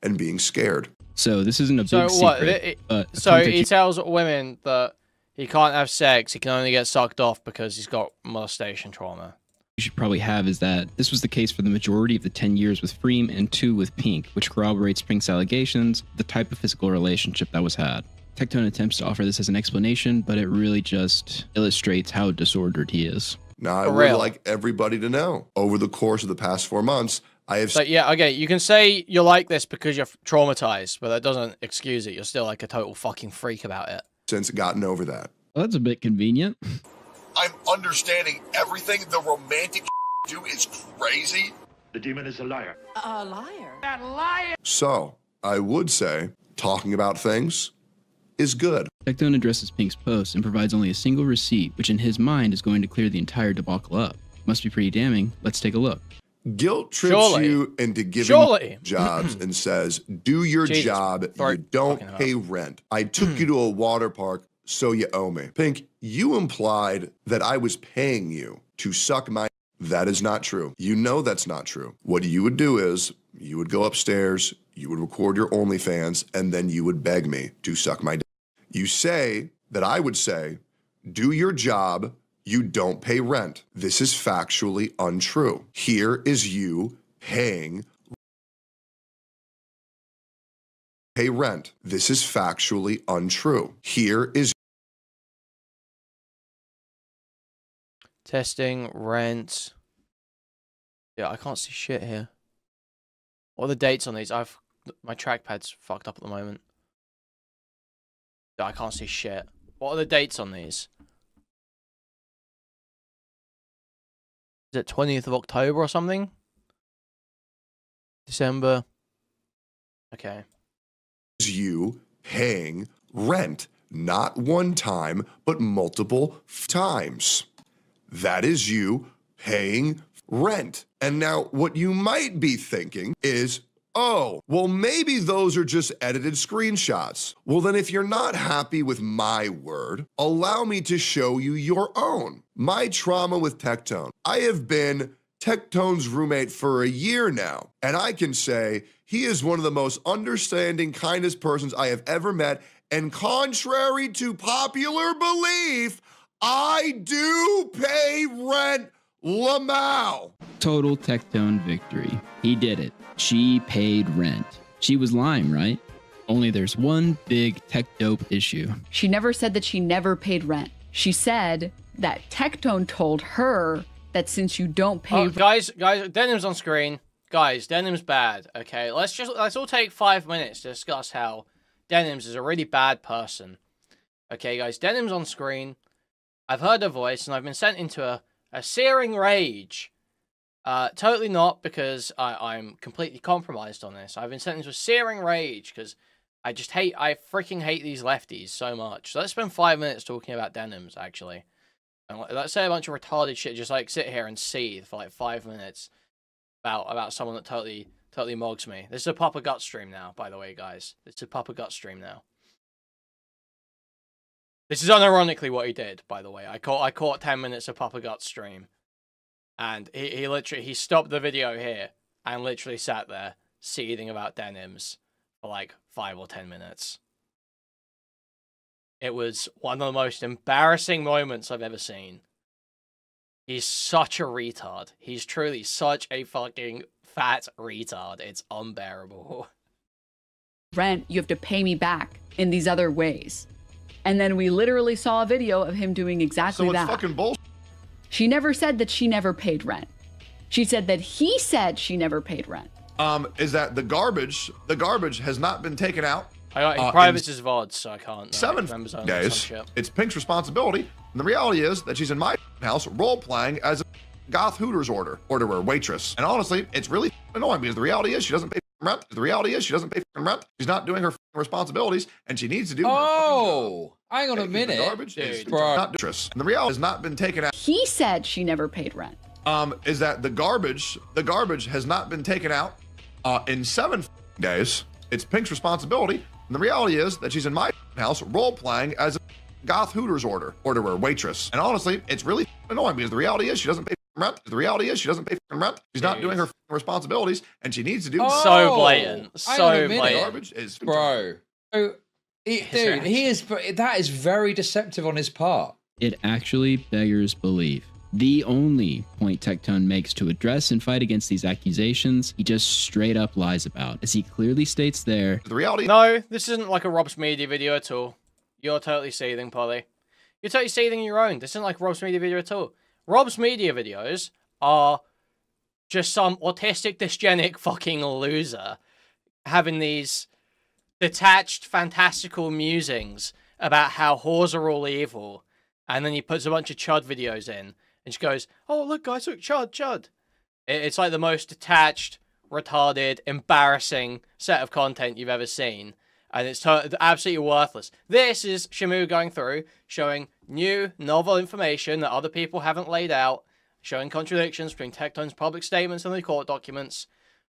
and being scared.
So this isn't a big secret.
So he tells women that he can't have sex, he can only get sucked off because he's got molestation trauma.
You should probably have is that this was the case for the majority of the 10 years with Freem and 2 with Pink, which corroborates Pink's allegations, the type of physical relationship that was had. Tectone attempts to offer this as an explanation, but it really just illustrates how disordered he is.
Now, I would like everybody to know, over the course of the past 4 months, I have...
So, yeah, okay, you can say you're like this because you're traumatized, but that doesn't excuse it. You're still like a total fucking freak about it.
Since gotten over that.
Well, that's a bit convenient.
I'm understanding everything the romantic do is crazy.
The demon is a liar.
A liar?
That liar!
So, I would say, talking about things is good.
Tectone addresses Pink's post and provides only a single receipt, which in his mind is going to clear the entire debacle up. Must be pretty damning. Let's take a look.
Guilt trips you into giving jobs and says, do your job, you don't pay rent. I took you to a water park, so you owe me. Pink, you implied that I was paying you to suck my... That is not true. You know that's not true. What you would do is, you would go upstairs, you would record your OnlyFans, and then you would beg me to suck my dick. You say that I would say, do your job, you don't pay rent. This is factually untrue. Here is you pay rent. This is factually untrue. Here is
testing, rent. Yeah, I can't see shit here. What are the dates on these? My trackpad's fucked up at the moment. Yeah, I can't see shit. What are the dates on these? Is it 20th of October or something? December. Okay.
You paying rent, not one time, but multiple times. That is you paying rent. And now what you might be thinking is, oh, well, maybe those are just edited screenshots. Well, then if you're not happy with my word, allow me to show you your own. My trauma with Tectone. I have been Tectone's roommate for a year now, and I can say he is one of the most understanding, kindest persons I have ever met, and contrary to popular belief, I do pay rent, Lamau.
Total Tectone victory. He did it. She paid rent. She was lying, right? Only there's one big tech dope issue.
She never said that she never paid rent. She said that Tectone told her that since you don't pay
guys, Denim's on screen. Guys, Denim's bad, okay? Let's all take 5 minutes to discuss how Denim's is a really bad person. Okay, guys, Denim's on screen. I've heard her voice, and I've been sent into a searing rage. Totally not, because I'm completely compromised on this. I've been sent into a searing rage, because I freaking hate these lefties so much. So let's spend 5 minutes talking about Denim's, actually. And let's say a bunch of retarded shit, just like sit here and seethe for like 5 minutes about someone that totally mogs me. This is a Papa Gut stream now, by the way, guys. This is a Papa Gut stream now. This is unironically what he did, by the way. I caught 10 minutes of Papa Gut stream. And he literally stopped the video here and literally sat there seething about Denim's for like 5 or 10 minutes. It was one of the most embarrassing moments I've ever seen. He's such a retard. He's truly such a fucking fat retard. It's unbearable.
rent, you have to pay me back in these other ways. And then we literally saw a video of him doing exactly that.
So it's fucking bullshit.
She never said that she never paid rent. She said that he said she never paid rent.
Is that the garbage has not been taken out.
Private is VOD, so I can't.
7 days. It's Pink's responsibility. And the reality is that she's in my house role-playing as a goth Hooters orderer, waitress. And honestly, it's really annoying because the reality is she doesn't pay rent. The reality is she doesn't pay rent. She's not doing her responsibilities, and she needs to do.
Oh, hang on a minute.
The garbage is not waitress. And the reality has not been taken out.
He said she never paid rent.
Is that the garbage has not been taken out in 7 days. It's Pink's responsibility. And the reality is that she's in my house role-playing as a goth Hooters orderer, waitress. And honestly, it's really annoying because the reality is she doesn't pay rent. The reality is she doesn't pay rent. She's not doing her responsibilities, and she needs to do.
So blatant. So blatant.
Garbage is
bro. Dude, that is very deceptive on his part.
It actually beggars belief. The only point Tectone makes to address and fight against these accusations, he just straight up lies about, as he clearly states there.
The reality.
No, this isn't like a Rob's Media video at all. You're totally seething, Polly. You're totally seething your own. This isn't like Rob's Media video at all. Rob's Media videos are just some autistic, dysgenic fucking loser having these detached, fantastical musings about how whores are all evil, and then he puts a bunch of chud videos in. And she goes, oh, look, guys, look, chud. It's like the most detached, retarded, embarrassing set of content you've ever seen. And it's absolutely worthless. This is ShaMoo going through, showing new, novel information that other people haven't laid out, showing contradictions between Tectone's public statements and the court documents.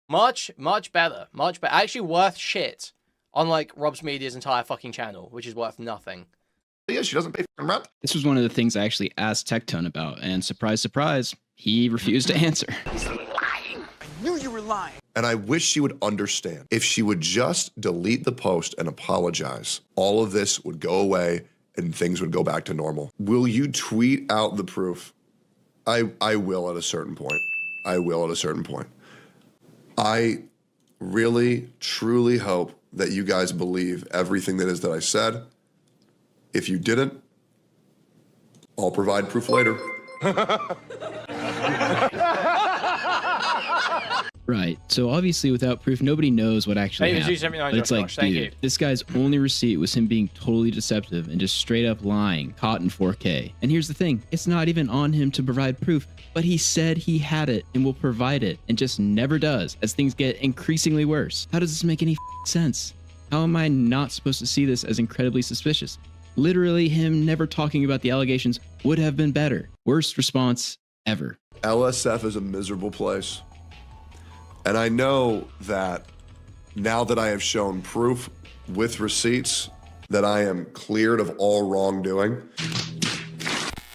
Much, much better. Much better. Actually worth shit. Unlike Rob's Media's entire fucking channel, which is worth nothing.
Yeah, she doesn't pay rent.
This was one of the things I actually asked Tectone about, and surprise, surprise, he refused to answer.
He's lying. I knew you were lying.
And I wish she would understand. If she would just delete the post and apologize, all of this would go away and things would go back to normal. Will you tweet out the proof? I will at a certain point. I will at a certain point. I really, truly hope that you guys believe everything that is that I said. If you didn't, I'll provide proof later.
Right. So obviously without proof, nobody knows what actually
Hey,
happened.
$2.79,
But it's like,
Josh, thank you.
dude, this guy's only receipt was him being totally deceptive and just straight up lying, caught in 4K. And here's the thing, it's not even on him to provide proof, but he said he had it and will provide it and just never does as things get increasingly worse. How does this make any sense? How am I not supposed to see this as incredibly suspicious? Literally, him never talking about the allegations would have been better. Worst response ever.
LSF is a miserable place. And I know that now that I have shown proof with receipts that I am cleared of all wrongdoing.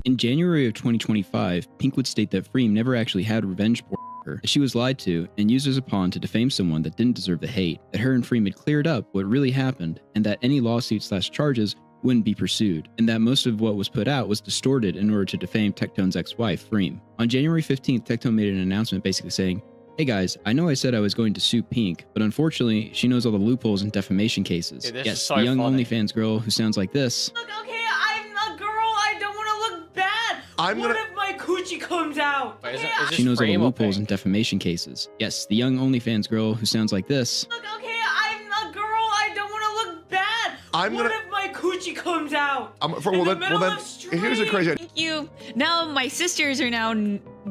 In January of 2025, Pink would state that Freem never actually had revenge porn on her. She was lied to and used as a pawn to defame someone that didn't deserve the hate, that her and Freem had cleared up what really happened, and that any lawsuits/charges wouldn't be pursued, and that most of what was put out was distorted in order to defame Tectone's ex-wife, Freem. On January 15th, Tectone made an announcement basically saying, "Hey guys, I know I said I was going to sue Pink, but unfortunately, she knows all the loopholes in defamation cases.
Dude, this
yes,
is so
the young
funny.
OnlyFans girl who sounds like this."
Look, okay, I'm a girl. I don't want to look bad. What if my coochie comes out?
Wait, is
She knows all the
Freem or
loopholes in
Pink?
defamation cases. Yes, the young OnlyFans girl who sounds like this.
Look, okay, I'm a girl. I don't want to look bad. What if my coochie comes out?
Here's the crazy.
Thank you. Now my sisters are now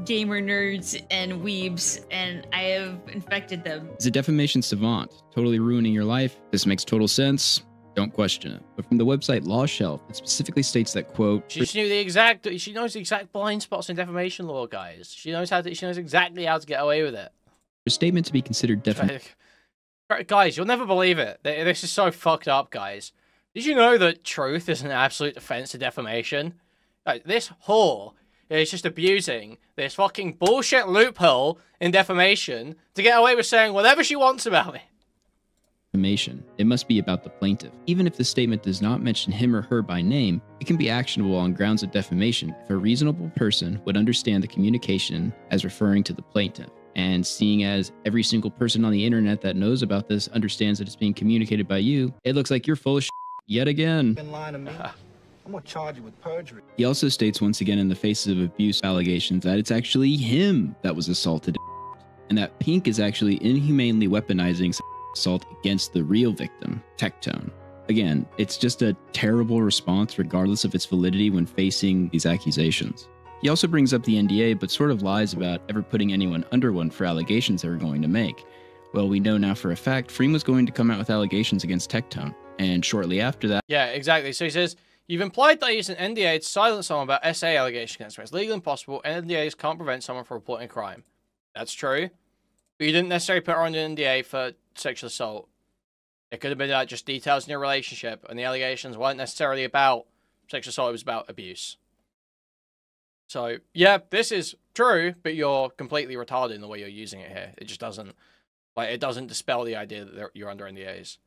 gamer nerds and weebs, and I have infected them.
Is a defamation savant, totally ruining your life? This makes total sense. Don't question it. But from the website Law Shelf, it specifically states that, quote,
She knows the exact blind spots in defamation law, guys. She knows exactly how to get away with it.
for a statement to be considered defamation.
Guys, you'll never believe it. This is so fucked up, guys. Did you know that truth is an absolute defense to defamation? Like, this whore is just abusing this fucking bullshit loophole in defamation to get away with saying whatever she wants about me.
It must be about the plaintiff. Even if the statement does not mention him or her by name, it can be actionable on grounds of defamation if a reasonable person would understand the communication as referring to the plaintiff. And seeing as every single person on the internet that knows about this understands that it's being communicated by you, it looks like you're full of shit yet again.
Been lying to me. I'm gonna charge you with perjury.
He also states once again in the face of abuse allegations that it's actually him that was assaulted, and that Pink is actually inhumanely weaponizing assault against the real victim, Tectone. Again, it's just a terrible response regardless of its validity when facing these accusations. He also brings up the NDA, but sort of lies about ever putting anyone under one for allegations they were going to make. Well, we know now for a fact Freem was going to come out with allegations against Tectone, and shortly after that...
Yeah, exactly. So he says, you've implied that I used an NDA to silence someone about SA allegations against me. It's legally impossible. NDAs can't prevent someone from reporting a crime. That's true. But you didn't necessarily put her on an NDA for sexual assault. It could have been just details in your relationship, and the allegations weren't necessarily about sexual assault, it was about abuse. So, yeah, this is true, but you're completely retarded in the way you're using it here. It just doesn't, it doesn't dispel the idea that you're under NDAs.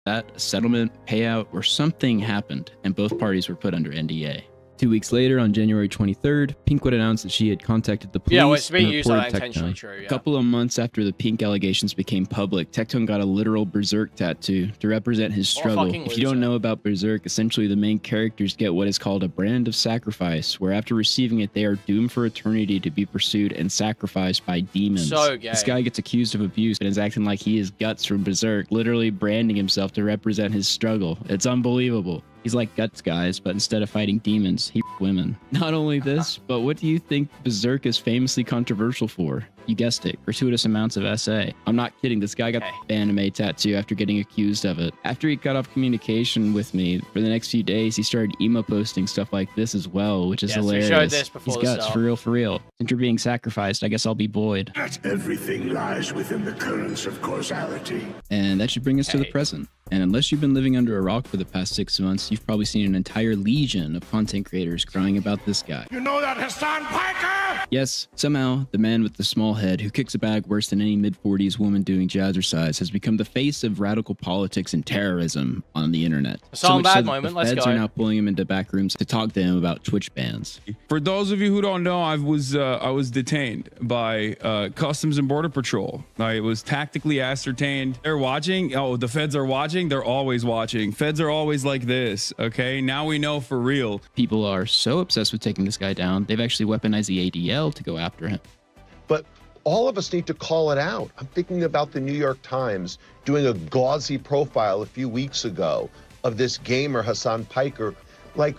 That a settlement, payout, or something happened, and both parties were put under NDA. 2 weeks later, on January 23rd, Pink would announce that she had contacted the police.
Yeah, well, it's being
and
used
reported
that intentionally
Tectone.
true, yeah.
A couple of months after the Pink allegations became public, Tectone got a literal berserk tattoo to represent his struggle. If you don't know about berserk, essentially the main characters get what is called a brand of sacrifice, where after receiving it, they are doomed for eternity to be pursued and sacrificed by demons.
So gay.
This guy gets accused of abuse and is acting like he is Guts from Berserk, literally branding himself to represent his struggle. It's unbelievable. He's like Guts, guys, but instead of fighting demons, he women. Not only this, but what do you think Berserk is famously controversial for? You guessed it, gratuitous amounts of SA. I'm not kidding, this guy got the anime tattoo after getting accused of it. After he cut off communication with me, for the next few days, he started emo posting stuff like this as well, which is hilarious.
So we showed this before
He's Guts, for real, for real. Since you're being sacrificed, I guess I'll be Boyd.
Everything lies within the currents of causality.
And that should bring us to the present. And unless you've been living under a rock for the past 6 months, you've probably seen an entire legion of content creators crying about this guy.
You know that Hassan Piker?
Yes, somehow, the man with the small head who kicks a bag worse than any mid-40s woman doing jazzercise has become the face of radical politics and terrorism on the internet.
So much
so
bad
that
moment,
the
let's
feds
go.
are now pulling him into back rooms to talk to him about Twitch bans.
For those of you who don't know, I was detained by Customs and Border Patrol. I was tactically ascertained. They're watching. Oh, the feds are watching. They're always watching. Feds are always like this. Okay, now we know for real.
People are so obsessed with taking this guy down, they've actually weaponized the ADL to go after him.
But all of us need to call it out. I'm thinking about the New York Times doing a gauzy profile a few weeks ago of this gamer, Hassan Piker. Like,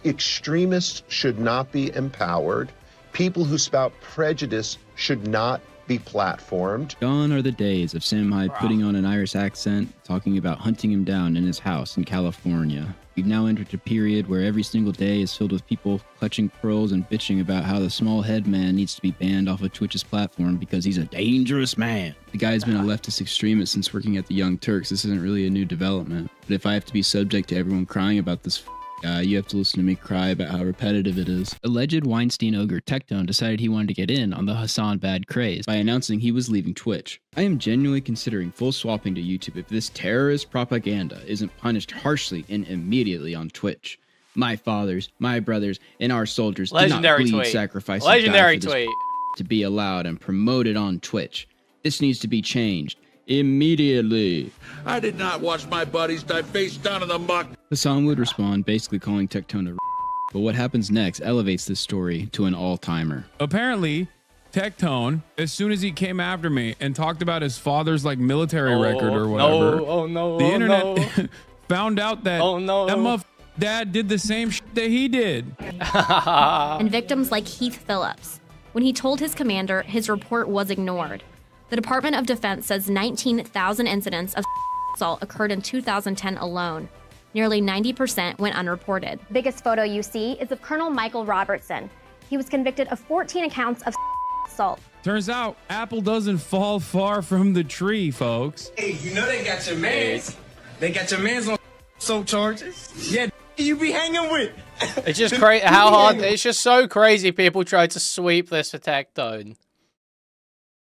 extremists should not be empowered. People who spout prejudice should not be platformed.
Gone are the days of Sam Hyde putting on an Irish accent, talking about hunting him down in his house in California. We've now entered a period where every single day is filled with people clutching pearls and bitching about how the small head man needs to be banned off of Twitch's platform because he's a dangerous man. The guy's been a leftist extremist since working at the Young Turks. This isn't really a new development. But if I have to be subject to everyone crying about this guy, you have to listen to me cry about how repetitive it is. Alleged Weinstein ogre Tectone decided he wanted to get in on the Hassan bad craze by announcing he was leaving Twitch. I am genuinely considering full swapping to YouTube if this terrorist propaganda isn't punished harshly and immediately on Twitch. My fathers, my brothers, and our soldiers did not bleed, sacrifice,
Legendary
and die for
tweet.
This to be allowed and promoted on Twitch. This needs to be changed immediately.
I did not watch my buddies die face down in the muck.
Hassan would respond, basically calling Tectone a but what happens next elevates this story to an all-timer.
Apparently, Tectone, as soon as he came after me and talked about his father's like military record or whatever, the internet found out that that dad did the same shit that he did.
And victims like Heath Phillips. When he told his commander, his report was ignored. The Department of Defense says 19,000 incidents of assault occurred in 2010 alone. Nearly 90% went unreported.
The biggest photo you see is of Colonel Michael Robertson. He was convicted of 14 accounts of assault.
Turns out Apple doesn't fall far from the tree, folks.
Hey, you know they got your mans. They got your mans on assault charges. Yeah, you be hanging with.
It's just crazy how hard. It's just so crazy. People try to sweep this for Tectone.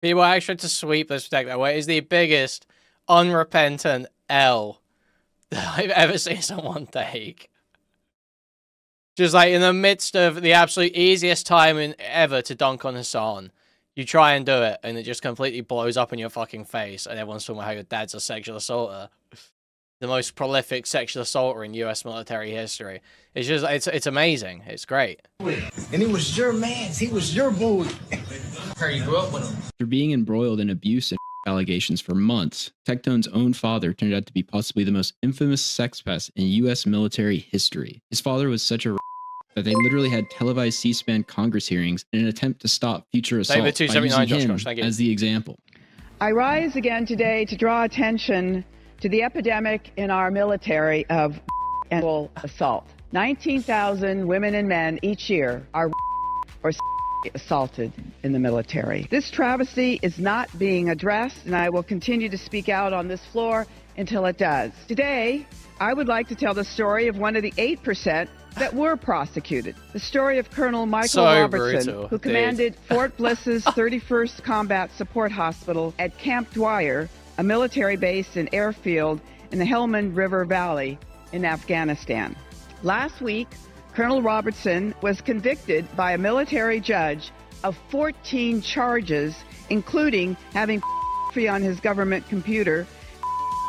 People actually to sweep this for Tectone. Where it is the biggest unrepentant L that I've ever seen someone take. Just like in the midst of the absolute easiest time ever to dunk on Hassan, you try and do it, and it just completely blows up in your fucking face, and everyone's talking about how your dad's a sexual assaulter. The most prolific sexual assaulter in U.S. military history. It's just, it's amazing. It's great.
And he was your man. He was your boy. How you grew up with him.
After being embroiled in abuse and allegations for months, Tectone's own father turned out to be possibly the most infamous sex pest in U.S. military history. His father was such a that they literally had televised C-SPAN Congress hearings in an attempt to stop future assault by using him as the example.
I rise again today to draw attention to the epidemic in our military of assault. 19,000 women and men each year are or assaulted in the military. This travesty is not being addressed, and I will continue to speak out on this floor until it does. Today, I would like to tell the story of one of the 8% that were prosecuted. The story of Colonel Michael Robertson, who commanded Fort Bliss's 31st Combat Support Hospital at Camp Dwyer, a military base and airfield in the Helmand River Valley in Afghanistan. Last week, Colonel Robertson was convicted by a military judge of 14 charges, including having on his government computer,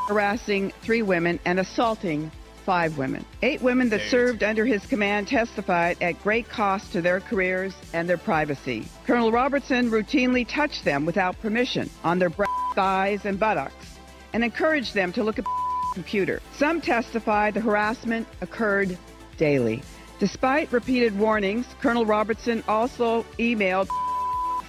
harassing 3 women, and assaulting 5 women. 8 women that served under his command testified at great cost to their careers and their privacy. Colonel Robertson routinely touched them without permission on their breasts, thighs, and buttocks, and encouraged them to look at the computer. Some testified the harassment occurred daily. Despite repeated warnings, Colonel Robertson also emailed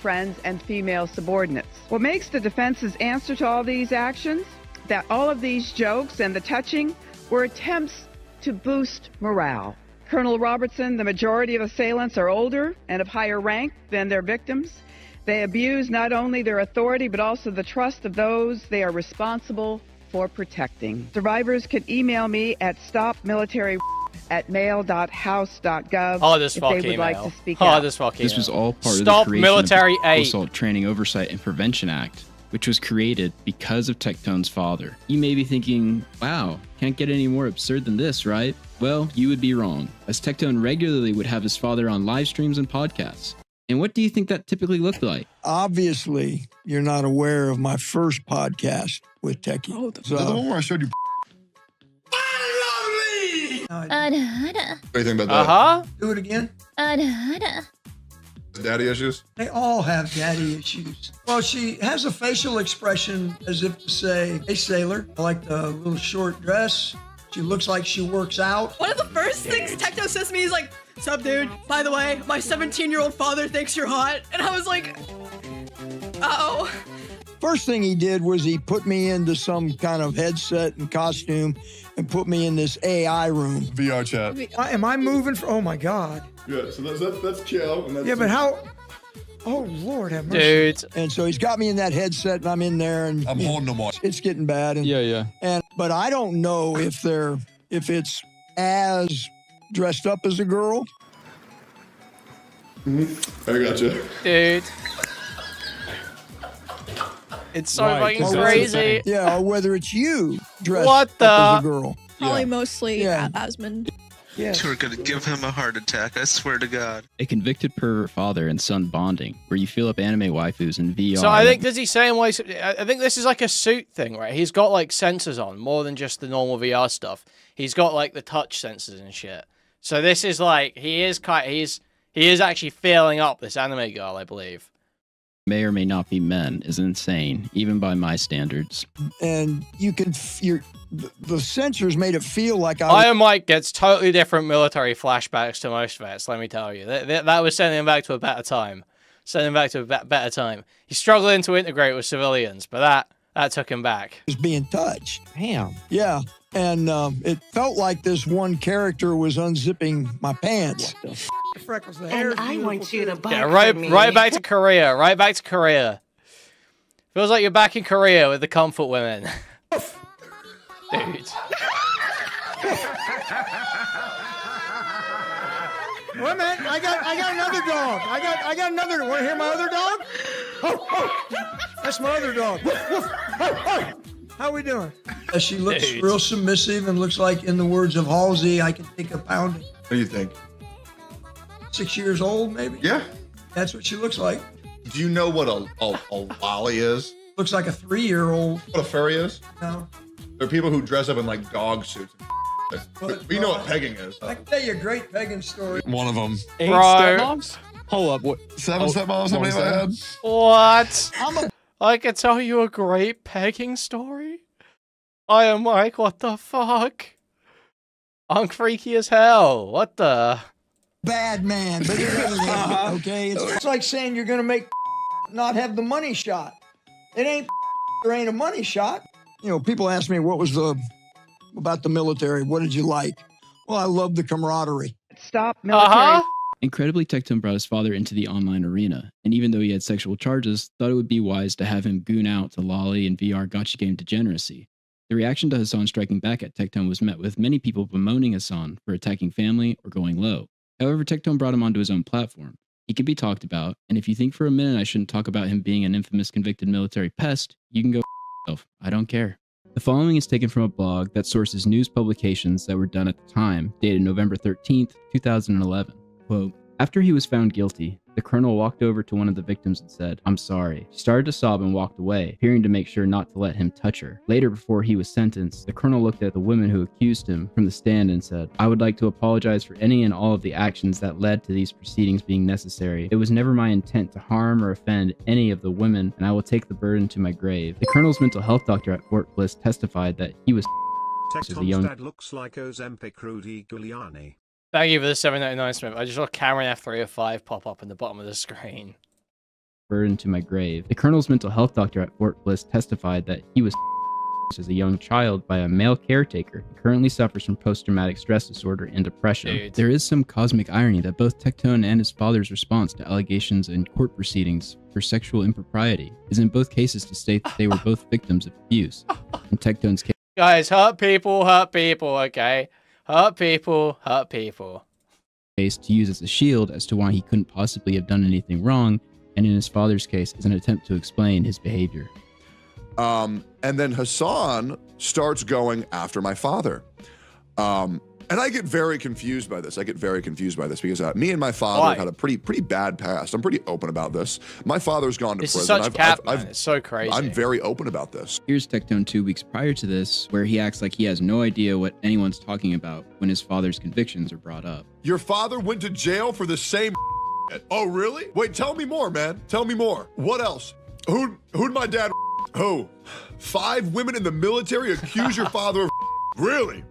friends and female subordinates. What makes the defense's answer to all these actions? That all of these jokes and the touching were attempts to boost morale. Colonel Robertson, the majority of assailants are older and of higher rank than their victims. They abuse not only their authority, but also the trust of those they are responsible for protecting. Survivors can email me at stopmilitary@mail.house.gov if they would like to speak out.
This was all part of the creation of the Assault Training Oversight and Prevention Act, which was created because of Tectone's father. You may be thinking, wow, can't get any more absurd than this, right? Well, you would be wrong, as Tectone regularly would have his father on live streams and podcasts. And what do you think that typically looked like?
Obviously, you're not aware of my first podcast with Techie.
Oh, the one where I showed you.
What do you think about that?
Uh-huh.
Do it again.
Daddy issues?
They all have daddy issues. Well, she has a facial expression as if to say, hey, sailor. I like the little short dress. She looks like she works out.
One of the first things Tectone says to me is like, sup, dude? By the way, my 17-year-old father thinks you're hot. And I was like, uh-oh.
First thing he did was he put me into some kind of headset and costume and put me in this AI room.
VR chat.
Am I moving? Oh, my God.
Yeah, so that's chill. And that's
Yeah, but how? Oh, Lord have mercy.
Dude.
And so he's got me in that headset and I'm in there and
I'm holding them on.
It's getting bad. And, but I don't know if it's as dressed up as a girl.
I gotcha.
Dude. It's so fucking crazy.
Yeah, or whether it's you dressed
What
up as a girl.
Probably mostly Asmund.
Yeah.
We're gonna give him a heart attack, I swear to God.
A convicted pervert father and son bonding, where you feel up anime waifus in VR.
So I think, does he say in ways, I think this is like a suit thing, right? He's got like sensors on, more than just the normal VR stuff. He's got like the touch sensors and shit. So this is like, he is actually feeling up this anime girl, I believe.
May or may not be men is insane, even by my standards.
And you can, the sensors made it feel like
Iron Mike gets totally different military flashbacks to most vets, let me tell you. That was sending him back to a better time. Sending him back to a better time. He's struggling to integrate with civilians, but that took him back.
was being touched.
Damn.
Yeah. And it felt like this one character was unzipping my pants. Freckles, the hair.
And I want you to buy
Yeah, right back to Korea. Right back to Korea. Feels like you're back in Korea with the comfort women. Dude.
Wait a minute, I got another dog. I got another. Want to hear my other dog? Oh, that's my other dog. How we doing? She looks real submissive and looks like, in the words of Halsey, I can take a pounding.
What do you think? 6
years old, maybe?
Yeah.
That's what she looks like.
Do you know what a lolly is?
Looks like a 3-year-old.
What a furry is?
No.
There are people who dress up in like dog suits. But you know what pegging is.
I can tell you a great pegging story.
One of them.
8 stepmoms?
Hold up. What? 7 stepmoms? How many have I had?
What? I can tell you a great pegging story? I am like, what the fuck? I'm freaky as hell. What the?
Bad man, but it isn't. Okay, it's like saying you're gonna make not have the money shot. It ain't. There ain't a money shot. You know, people ask me what was about the military. What did you like? Well, I love the camaraderie.
Stop military.
Incredibly, Tectone brought his father into the online arena, and even though he had sexual charges, thought it would be wise to have him goon out to lolly and VR gotcha game degeneracy. The reaction to Hassan striking back at Tectone was met with many people bemoaning Hassan for attacking family or going low. However, Tectone brought him onto his own platform. He can be talked about, and if you think for a minute I shouldn't talk about him being an infamous convicted military pest, you can go yourself. I don't care. The following is taken from a blog that sources news publications that were done at the time, dated November 13th, 2011. Quote, after he was found guilty, the colonel walked over to one of the victims and said, I'm sorry. She started to sob and walked away, appearing to make sure not to let him touch her. Later, before he was sentenced, the colonel looked at the women who accused him from the stand and said, I would like to apologize for any and all of the actions that led to these proceedings being necessary. It was never my intent to harm or offend any of the women, and I will take the burden to my grave. The colonel's mental health doctor at Fort Bliss testified that he was as a young
Tectone's dad looks like Ozempic Rudy Giuliani. Thank
you for the 7.99 Smith. I just saw Cameron F305 pop up in the bottom of the screen.
burden to my grave. The colonel's mental health doctor at Fort Bliss testified that he was as a young child by a male caretaker and currently suffers from post-traumatic stress disorder and depression.
Dude.
There is some cosmic irony that both Tectone and his father's response to allegations in court proceedings for sexual impropriety is in both cases to state that they were both victims of abuse. In Tectone's case,
guys, hurt people, okay? Hurt people, hurt people.
To use as a shield as to why he couldn't possibly have done anything wrong, and in his father's case as an attempt to explain his behavior.
And then Hassan starts going after my father. And I get very confused by this. Because me and my father have had a pretty bad past. I'm pretty open about this. My father's gone to prison.
Is such cap, man. It's so crazy.
I'm very open about this.
Here's Tectone 2 weeks prior to this, where he acts like he has no idea what anyone's talking about when his father's convictions are brought up.
Your father went to jail for the same Oh, really? Wait, tell me more, man. Tell me more. What else? Who'd my dad? Who? 5 women in the military accuse your father of? Really?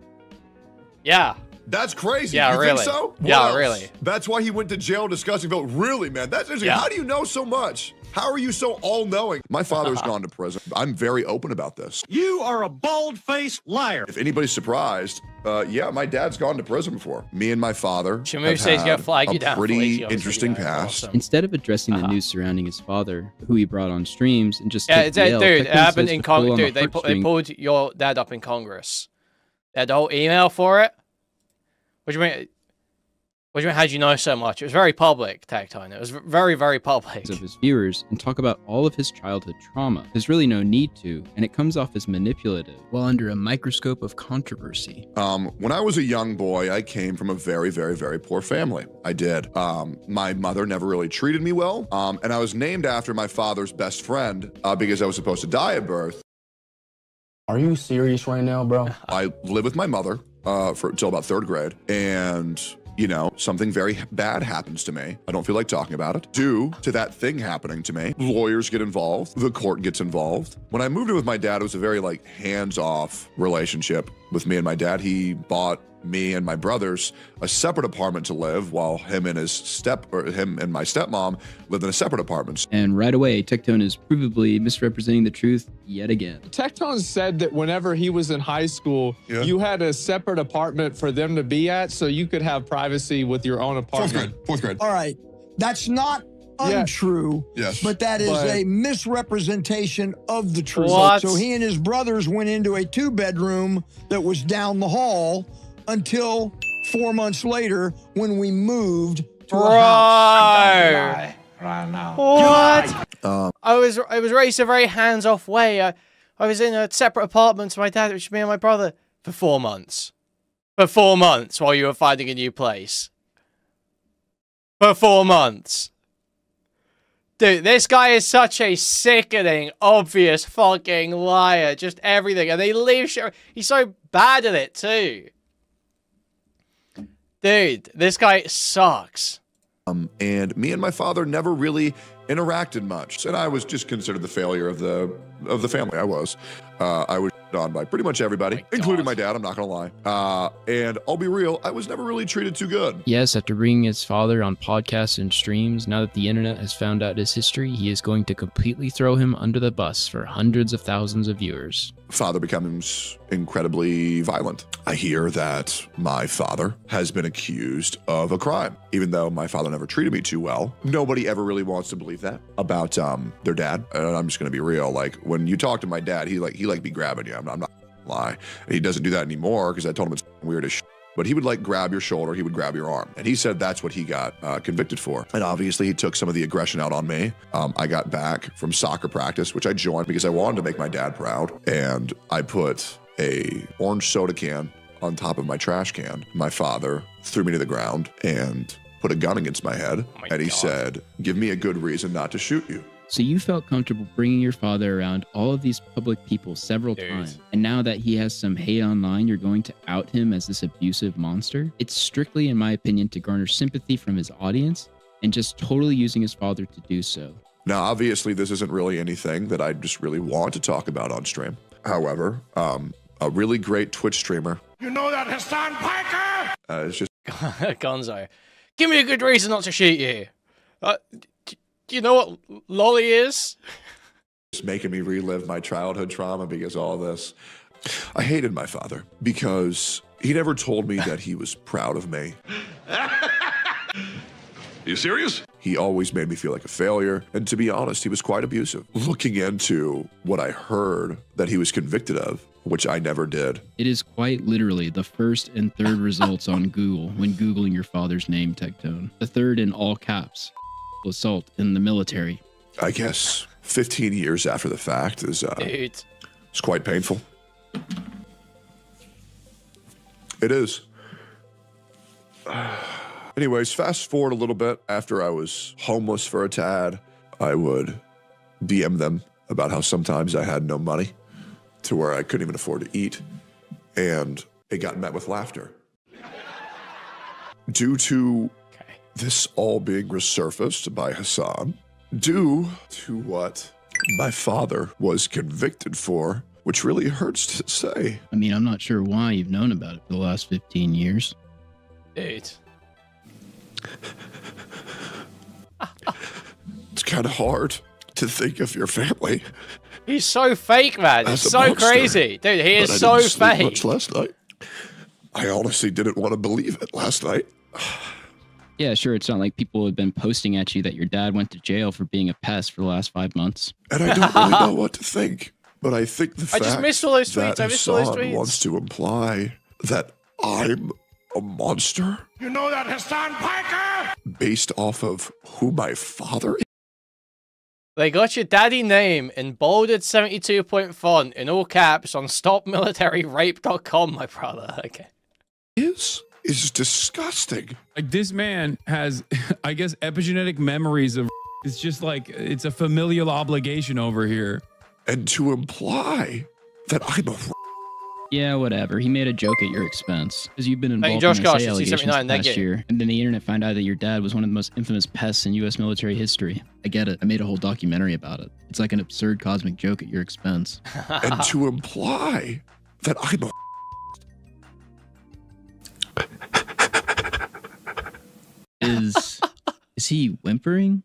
Yeah.
That's crazy.
Yeah,
you
really.
think so? What
Yeah,
else?
really.
That's why he went to jail discussing vote. Really, man? That's interesting.
Yeah.
How do you know so much? How are you so all-knowing? My father's gone to prison. I'm very open about this.
You are a bald-faced liar.
If anybody's surprised, yeah, my dad's gone to prison before. Me and my father
ShaMoo
have
says he's gonna
had
flag you
a
down,
pretty
Felicia,
interesting past.
Instead of addressing the news surrounding his father, who he brought on streams, and just
Yeah,
took the L,
dude, it
Tectone
happened
says
in
to pull on
Congress.
the
Dude, they
heartstring-
pulled your dad up in Congress. They had the whole email for it. What do you mean? What do you mean? How'd you know so much? It was very public, Tectone. It was very, very public.
of his viewers and talk about all of his childhood trauma. There's really no need to, and it comes off as manipulative, while under a microscope of controversy.
When I was a young boy, I came from a very, very, very poor family. I did. My mother never really treated me well, and I was named after my father's best friend because I was supposed to die at birth.
Are you serious right now, bro?
I lived with my mother until about 3rd grade, and you know, something very bad happens to me. I don't feel like talking about it. Due to that thing happening to me, lawyers get involved, the court gets involved. When I moved in with my dad, it was a very like hands-off relationship with me and my dad. He bought me and my brothers a separate apartment to live, while him and my stepmom lived in a separate apartment.
And right away, Tectone is provably misrepresenting the truth yet again.
Tectone said that whenever he was in high school, you had a separate apartment for them to be at so you could have privacy with your own apartment.
Fourth grade.
All right. That's not untrue,
Yes.
but that is a misrepresentation of the truth.
What?
So he and his brothers went into a 2-bedroom that was down the hall until 4 months later when we moved to a house.
Right now.
What? I was raised a very hands-off way. I was in a separate apartment to my dad, which was me and my brother, for 4 months. For 4 months while you were finding a new place. For 4 months. Dude, this guy is such a sickening, obvious fucking liar. Just everything. And they leave shit. He's so bad at it, too. Dude, this guy sucks.
And me and my father never really interacted much, and I was just considered the failure of the family. I was on by pretty much everybody, including my dad. I'm not gonna lie. And I'll be real, I was never really treated too good.
Yes, after bringing his father on podcasts and streams, now that the internet has found out his history, he is going to completely throw him under the bus for hundreds of thousands of viewers.
Father becomes incredibly violent. I hear that my father has been accused of a crime, even though my father never treated me too well. Nobody ever really wants to believe that about their dad. And I'm just gonna be real. Like when you talk to my dad, he be grabbing you. I'm not gonna lie. And he doesn't do that anymore because I told him it's weird as shit. But he would like grab your shoulder, he would grab your arm. And he said that's what he got convicted for. And obviously he took some of the aggression out on me. I got back from soccer practice, which I joined because I wanted to make my dad proud. And I put a orange soda can on top of my trash can. My father threw me to the ground and put a gun against my head. And he said, give me a good reason not to shoot you.
So you felt comfortable bringing your father around all of these public people several times. And now that he has some hate online, you're going to out him as this abusive monster? It's strictly, in my opinion, to garner sympathy from his audience and just totally using his father to do so.
Now, obviously, this isn't really anything that I just really want to talk about on stream. However, a really great Twitch streamer.
You know that Hassan Piker?
It's just
Gonzo. Give me a good reason not to shoot you. Do you know what lolly is?
It's making me relive my childhood trauma because of all this. I hated my father because he never told me that he was proud of me.
You serious?
He always made me feel like a failure. And to be honest, he was quite abusive. Looking into what I heard that he was convicted of, which I never did.
It is quite literally the first and third results on Google when Googling your father's name, Tectone. The third in all caps. Assault in the military.
I guess 15 years after the fact is it's quite painful. It is. Anyways, fast forward a little bit. After I was homeless for a tad, I would DM them about how sometimes I had no money to where I couldn't even afford to eat, and it got met with laughter. Due to this all being resurfaced by Hassan due to what my father was convicted for, which really hurts to say.
I mean, I'm not sure why you've known about it for the last 15 years.
Dude.
It's kind of hard to think of your family.
He's so fake, man. It's so
monster.
crazy. Dude, he is
But I
so
didn't sleep
fake.
much last night. I honestly didn't want to believe it last night.
Yeah, sure. It's not like people have been posting at you that your dad went to jail for being a pest for the last 5 months.
And I don't really know what to think. But I think the fact
just missed all those tweets.
that
I missed all those
Hassan
tweets.
wants to imply that I'm a monster
You know that, Hassan Piker?
based off of who my father is.
They got your daddy name in bolded 72-point font in all caps on stopmilitaryrape.com, my brother. Okay.
Is disgusting.
Like, this man has, I guess, epigenetic memories of. It's just like, it's a familial obligation over here.
And to imply that I'm a.
Yeah, whatever. He made a joke at your expense because you've been
Thank you,
involved
Josh
in
Gosh,
SA allegations
C79, thank
last
you.
year, and then the internet found out that your dad was one of the most infamous pests in U.S. military history. I get it. I made a whole documentary about it. It's like an absurd cosmic joke at your expense.
And to imply that I'm a.
Is he whimpering?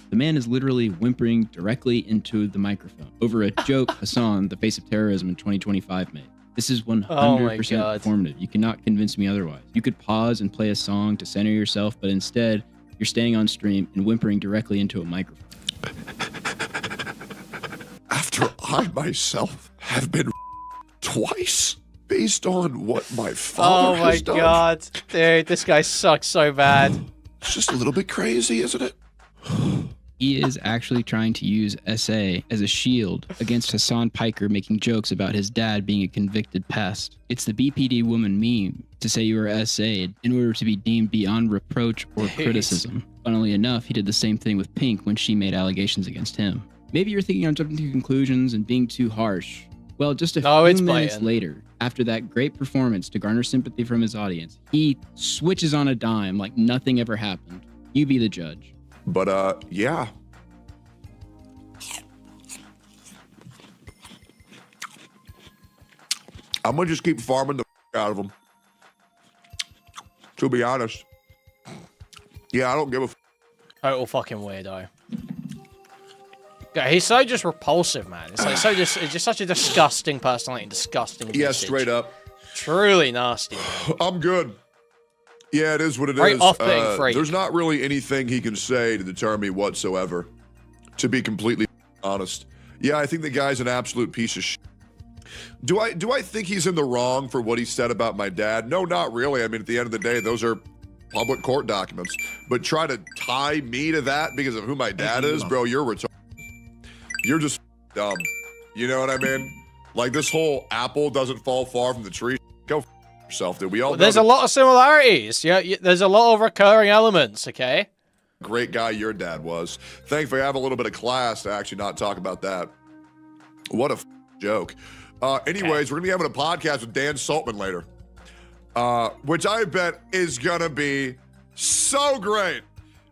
The man is literally whimpering directly into the microphone over a joke Hassan, the face of terrorism in 2025, made. This is 100% performative. You cannot convince me otherwise. You could pause and play a song to center yourself, but instead, you're staying on stream and whimpering directly into a microphone.
After I myself have been twice based on what my father has done.
Oh my god. Dude, this guy sucks so bad.
It's just a little bit crazy, isn't it?
He is actually trying to use SA as a shield against Hassan Piker making jokes about his dad being a convicted pest. It's the BPD woman meme to say you were SA'd in order to be deemed beyond reproach or criticism. Funnily enough, he did the same thing with Pink when she made allegations against him. Maybe you're thinking I'm jumping to conclusions and being too harsh. Well, just a few minutes later, after that great performance to garner sympathy from his audience, he switches on a dime like nothing ever happened. You be the judge.
But, yeah. I'm gonna just keep farming the out of them. To be honest. Yeah, I don't give a
Total fucking weirdo. Yeah, he's so just repulsive, man. It's like it's just such a disgusting personality and disgusting
Yeah,
usage.
straight up.
Truly nasty, man.
I'm good. Yeah, it is what it
Very
is.
off-putting freak.
There's not really anything he can say to deter me whatsoever, to be completely honest. Yeah, I think the guy's an absolute piece of shit. Do I think he's in the wrong for what he said about my dad? No, not really. I mean, at the end of the day, those are public court documents. But try to tie me to that because of who my dad is, bro, you're retarded. You're just dumb. You know what I mean? Like, this whole apple doesn't fall far from the tree. Go yourself, dude. We all know
There's a lot of similarities. Yeah, there's a lot of recurring elements, okay?
great guy your dad was. Thankfully, I have a little bit of class to actually not talk about that. What a joke. Anyways, we're going to be having a podcast with Dan Saltman later, which I bet is going to be so great.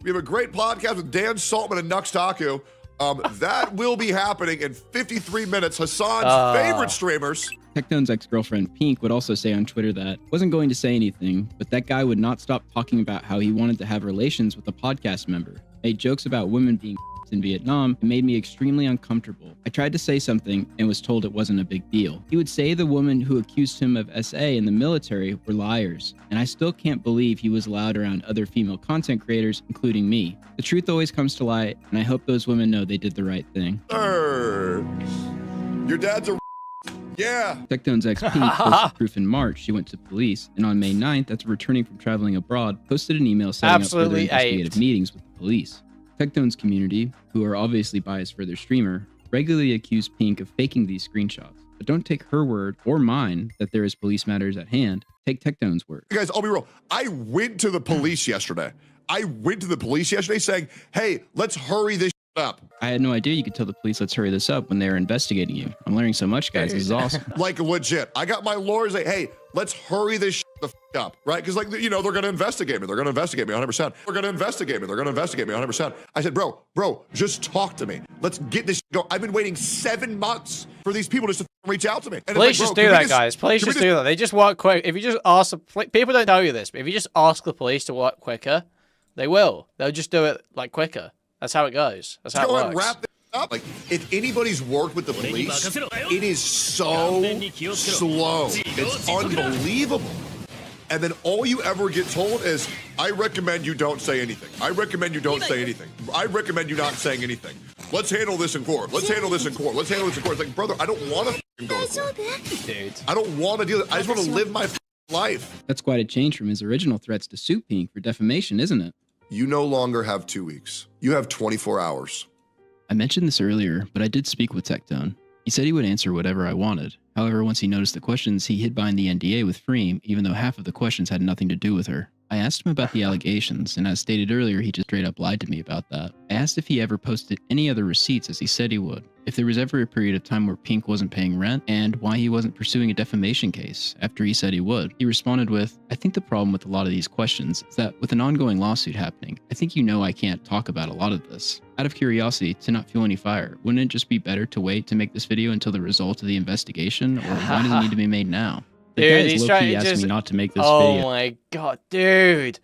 We have a great podcast with Dan Saltman and Nux Taku. That will be happening in 53 minutes. Hassan's favorite streamers.
Tectone's ex-girlfriend Pink would also say on Twitter that wasn't going to say anything, but that guy would not stop talking about how he wanted to have relations with a podcast member, made jokes about women being in Vietnam, and made me extremely uncomfortable. I tried to say something and was told it wasn't a big deal. He would say the women who accused him of SA in the military were liars, and I still can't believe he was allowed around other female content creators, including me. The truth always comes to light, and I hope those women know they did the right thing.
Your dad's a yeah.
Tectone's ex Pink posted proof in March she went to police, and on May 9th, after returning from traveling abroad, posted an email setting up further investigative meetings with the police. Tectone's community, who are obviously biased for their streamer, regularly accuse Pink of faking these screenshots. But don't take her word or mine that there is police matters at hand. Take Tectone's word.
Guys, I'll be real. I went to the police yesterday. Saying, hey, let's hurry this up.
I had no idea you could tell the police, let's hurry this up when they're investigating you. I'm learning so much, guys. This is awesome.
Like legit. I got my lawyers like, hey, let's hurry this the up, right? Because like, you know, they're going to investigate me. They're going to investigate me 100%. They're going to investigate me. They're going to investigate me 100%. I said, bro, just talk to me. Let's get this go. I've been waiting 7 months for these people just to reach out to me. And
Police
it's like,
just do that, guys. Police just do that. They just work quick. If you just ask the people don't tell you this, but if you just ask the police to work quicker, they will. They'll just do it like quicker. That's how it goes. That's how it works.
And wrap this up. Like, if anybody's worked with the police, it is so slow. It's unbelievable. And then all you ever get told is, I recommend you don't say anything. I recommend you don't say anything. I recommend you not saying anything. Let's handle this in court. Let's handle this in court. Let's handle this in court. It's like, brother, I don't want to go to court.
Dude.
I don't want to deal with it. I just want to live my life.
That's quite a change from his original threats to sue Pink for defamation, isn't it?
You no longer have 2 weeks. You have 24 hours.
I mentioned this earlier, but I did speak with Tectone. He said he would answer whatever I wanted. However, once he noticed the questions, he hid behind the NDA with Freem, even though half of the questions had nothing to do with her. I asked him about the allegations, and as stated earlier, he just straight up lied to me about that. I asked if he ever posted any other receipts as he said he would, if there was ever a period of time where Pink wasn't paying rent, and why he wasn't pursuing a defamation case after he said he would. He responded with, I think the problem with a lot of these questions is that with an ongoing lawsuit happening, I think you know I can't talk about a lot of this. Out of curiosity, to not fuel any fire, wouldn't it just be better to wait to make this video until the result of the investigation, or why does it need to be made now? The
Dude,
guy
he's
low-key
trying
asked me not to make this
video.
video.
Oh my god, dude.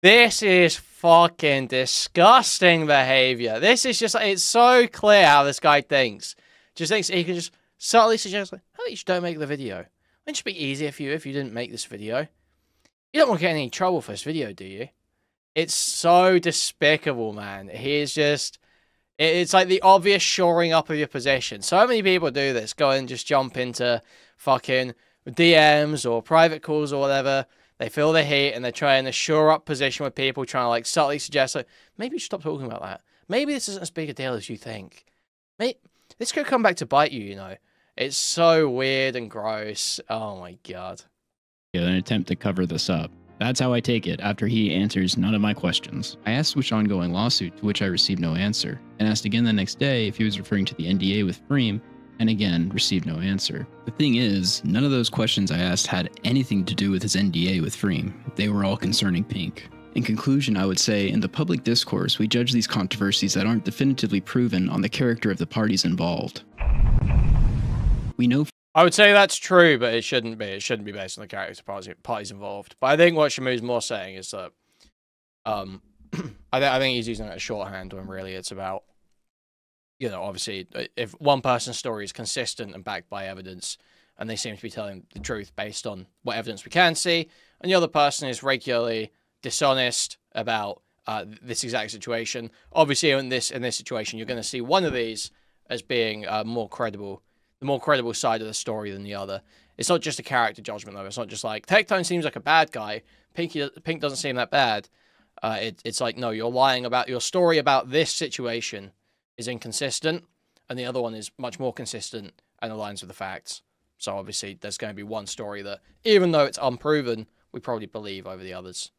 This is fucking disgusting behavior. This is just, it's so clear how this guy thinks. Just thinks he can just subtly suggest, like, oh, you should don't make the video. Wouldn't it just be easier for you if you didn't make this video? You don't want to get in any trouble for this video, do you? It's so despicable, man. He is just, it's like the obvious shoring up of your position. So many people do this, go and just jump into fucking DMs or private calls or whatever. They feel the heat and they're trying to shore up position with people, trying to like subtly suggest, like, maybe you should stop talking about that. Maybe this isn't as big a deal as you think. Maybe this could come back to bite you, you know. It's so weird and gross. Oh my god.
In an attempt to cover this up. That's how I take it after he answers none of my questions. I asked which ongoing lawsuit, to which I received no answer, and asked again the next day if he was referring to the NDA with Freem, and again received no answer. The thing is, none of those questions I asked had anything to do with his NDA with Freem. They were all concerning Pink. In conclusion, I would say, in the public discourse, we judge these controversies that aren't definitively proven on the character of the parties involved. We know
I would say that's true, but it shouldn't be. It shouldn't be based on the character parties involved. But I think what ShaMoo's more saying is that, I think he's using it as shorthand when really it's about, you know, obviously, if one person's story is consistent and backed by evidence, and they seem to be telling the truth based on what evidence we can see, and the other person is regularly dishonest about this exact situation, obviously in this situation, you're going to see one of these as being more credible. The more credible side of the story than the other. It's not just a character judgment, though. It's not just like, Tectone seems like a bad guy. Pink doesn't seem that bad. It's like, no, you're lying about your story about this situation is inconsistent, and the other one is much more consistent and aligns with the facts. So obviously, there's going to be one story that, even though it's unproven, we probably believe over the others.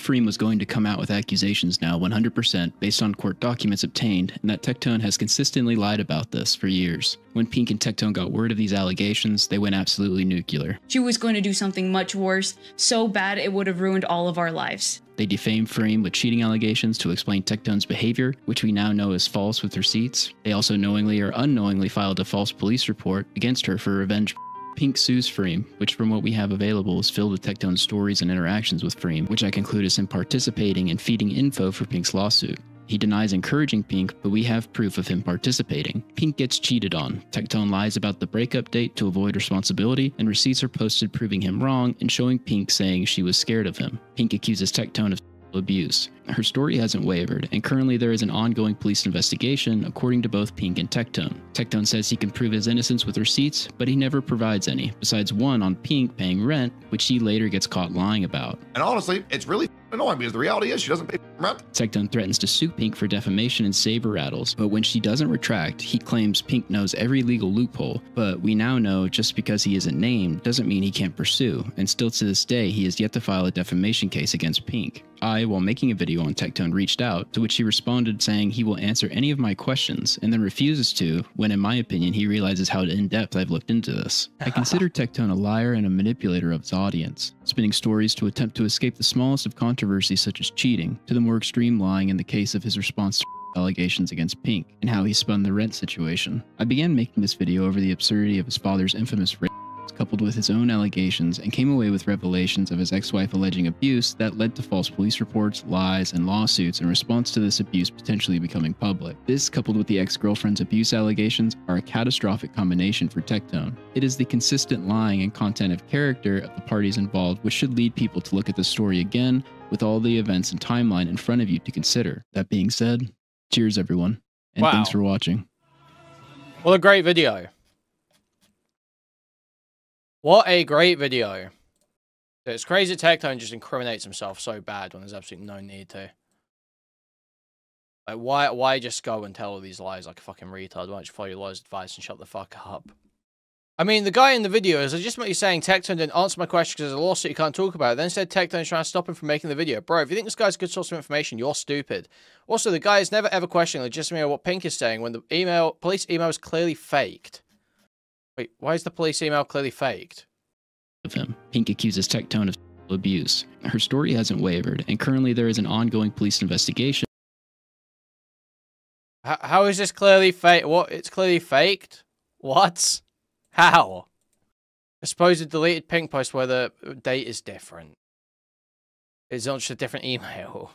Freem was going to come out with accusations now 100% based on court documents obtained, and that Tectone has consistently lied about this for years. When Pink and Tectone got word of these allegations, they went absolutely nuclear.
She was going to do something much worse, so bad it would have ruined all of our lives.
They defamed Freem with cheating allegations to explain Tectone's behavior, which we now know is false with receipts. They also knowingly or unknowingly filed a false police report against her for revenge. Pink sues Freem, which from what we have available is filled with Tectone's stories and interactions with Freem, which I conclude is him participating and feeding info for Pink's lawsuit. He denies encouraging Pink, but we have proof of him participating. Pink gets cheated on. Tectone lies about the breakup date to avoid responsibility, and receipts are posted proving him wrong and showing Pink saying she was scared of him. Pink accuses Tectone of abuse. Her story hasn't wavered, and currently there is an ongoing police investigation according to both Pink and Tectone. Tectone says he can prove his innocence with receipts, but he never provides any, besides one on Pink paying rent, which she later gets caught lying about.
And honestly, it's really annoying because the reality is she doesn't pay
Tectone threatens to sue Pink for defamation and saber rattles, but when she doesn't retract, he claims Pink knows every legal loophole. But we now know just because he isn't named doesn't mean he can't pursue, and still to this day he has yet to file a defamation case against Pink. I, while making a video on Tectone, reached out, to which he responded saying he will answer any of my questions, and then refuses to, when in my opinion he realizes how in-depth I've looked into this. I consider Tectone a liar and a manipulator of his audience, spinning stories to attempt to escape the smallest of controversies such as cheating, to the more extreme lying in the case of his response to allegations against Pink, and how he spun the rent situation. I began making this video over the absurdity of his father's infamous rape, coupled with his own allegations, and came away with revelations of his ex-wife alleging abuse that led to false police reports, lies, and lawsuits in response to this abuse potentially becoming public. This, coupled with the ex-girlfriend's abuse allegations, are a catastrophic combination for Tectone. It is the consistent lying and content of character of the parties involved which should lead people to look at the story again with all the events and timeline in front of you to consider. That being said, cheers everyone, and thanks for watching.
What a great video. What a great video. It's crazy Tectone just incriminates himself so bad when there's absolutely no need to. Like, why just go and tell all these lies like a fucking retard? Why don't you follow your lawyer's advice and shut the fuck up? I mean, the guy in the video is legitimately saying Tectone didn't answer my question because there's a lawsuit you can't talk about. Then said Tectone's trying to stop him from making the video. Bro, if you think this guy's a good source of information, you're stupid. Also, the guy is never ever questioning legitimately what Pink is saying when the police email is clearly faked. Wait, why is the police email clearly faked?
Of him. Pink accuses Tectone of sexual abuse. Her story hasn't wavered, and currently there is an ongoing police investigation.
How is this clearly fake? What? It's clearly faked? What? How? I suppose it deleted Pink post where the date is different. It's not just a different email.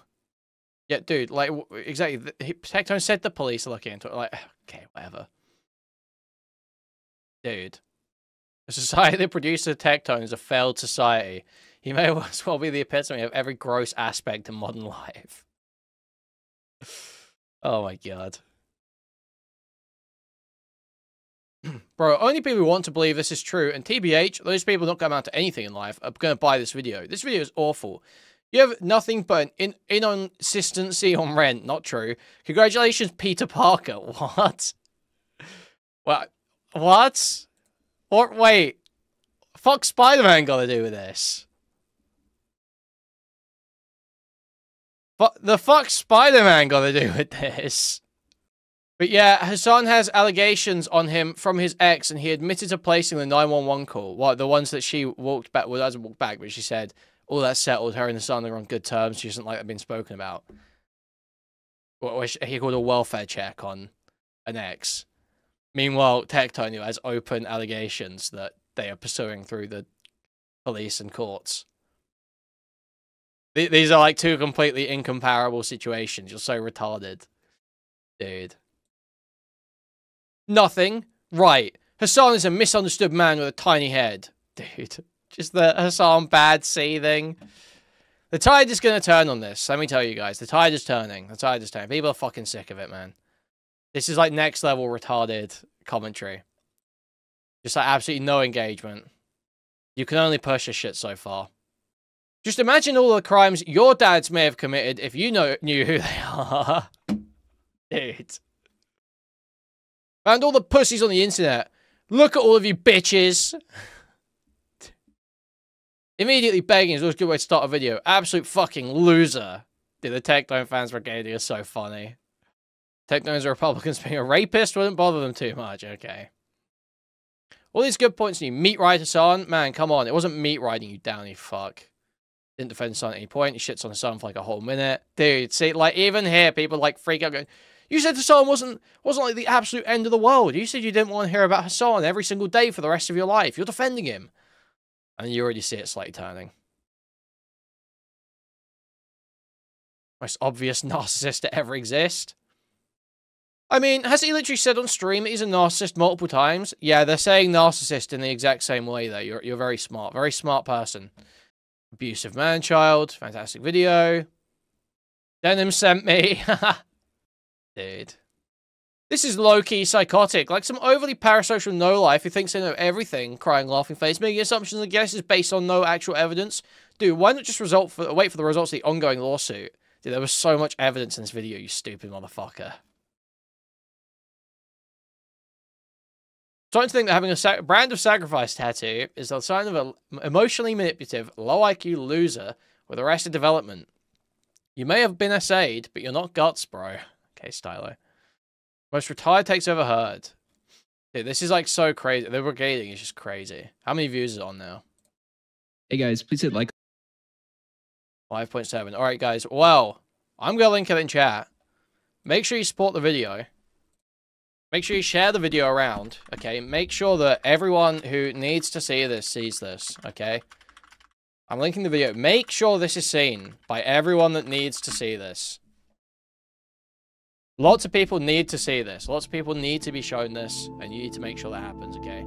Yeah, dude, like, exactly. Tectone said the police are looking into it. Like, okay, whatever. Dude. A society that produces Tectone is a failed society. He may as well be the epitome of every gross aspect of modern life. Oh my god. Bro, only people who want to believe this is true, and TBH, those people don't come out to anything in life, are going to buy this video. This video is awful. You have nothing but an inconsistency on rent. Not true. Congratulations, Peter Parker. What? What? What? Or, wait. Fuck Spider-Man got to do with this? The fuck Spider-Man got to do with this? But yeah, Hassan has allegations on him from his ex, and he admitted to placing the 911 call. What, the ones that she walked back, well, doesn't walk back, but she said, all that's settled, her and Hassan are on good terms, she doesn't like that being spoken about. He called a welfare check on an ex. Meanwhile, Tectone, who has open allegations that they are pursuing through the police and courts. These are like two completely incomparable situations. You're so retarded. Dude. Nothing. Right. Hassan is a misunderstood man with a tiny head. Dude. Just the Hassan bad seething. The tide is going to turn on this. Let me tell you guys. The tide is turning. The tide is turning. People are fucking sick of it, man. This is like next level retarded commentary. Just like absolutely no engagement. You can only push this shit so far. Just imagine all the crimes your dads may have committed if you knew who they are. Dude. And all the pussies on the internet. Look at all of you bitches. Immediately begging is always a good way to start a video. Absolute fucking loser. Dude, the Tectone fans brigade are so funny. Tectone's a Republicans being a rapist wouldn't bother them too much. Okay. All these good points you meat ride Hassan. Man, come on. It wasn't meat riding you down, you fuck. Didn't defend Hassan at any point. He shits on Hassan for like a whole minute. Dude, see, like, even here, people like freak out going, you said Hassan wasn't like the absolute end of the world. You said you didn't want to hear about Hassan every single day for the rest of your life. You're defending him. And you already see it slightly turning. Most obvious narcissist to ever exist. I mean, has he literally said on stream that he's a narcissist multiple times? Yeah, they're saying narcissist in the exact same way, though. You're very smart person. Abusive man-child. Fantastic video. Denim sent me. Dude. This is low-key psychotic. Like some overly parasocial no-life who thinks they know everything, crying laughing face, making assumptions and guesses based on no actual evidence. Dude, why not just wait for the results of the ongoing lawsuit? Dude, there was so much evidence in this video, you stupid motherfucker. Starting to think that having a brand of sacrifice tattoo is the sign of an emotionally manipulative, low IQ loser with arrested development. You may have been essayed, but you're not guts, bro. Okay, Stylo. Most retired takes over herd. Dude, this is like so crazy. The brigading is just crazy. How many views is it on now?
Hey guys, please hit like.
5.7. Alright guys, well, I'm going to link it in chat. Make sure you support the video. Make sure you share the video around, okay? Make sure that everyone who needs to see this sees this, okay? I'm linking the video. Make sure this is seen by everyone that needs to see this. Lots of people need to see this. Lots of people need to be shown this, and you need to make sure that happens, okay?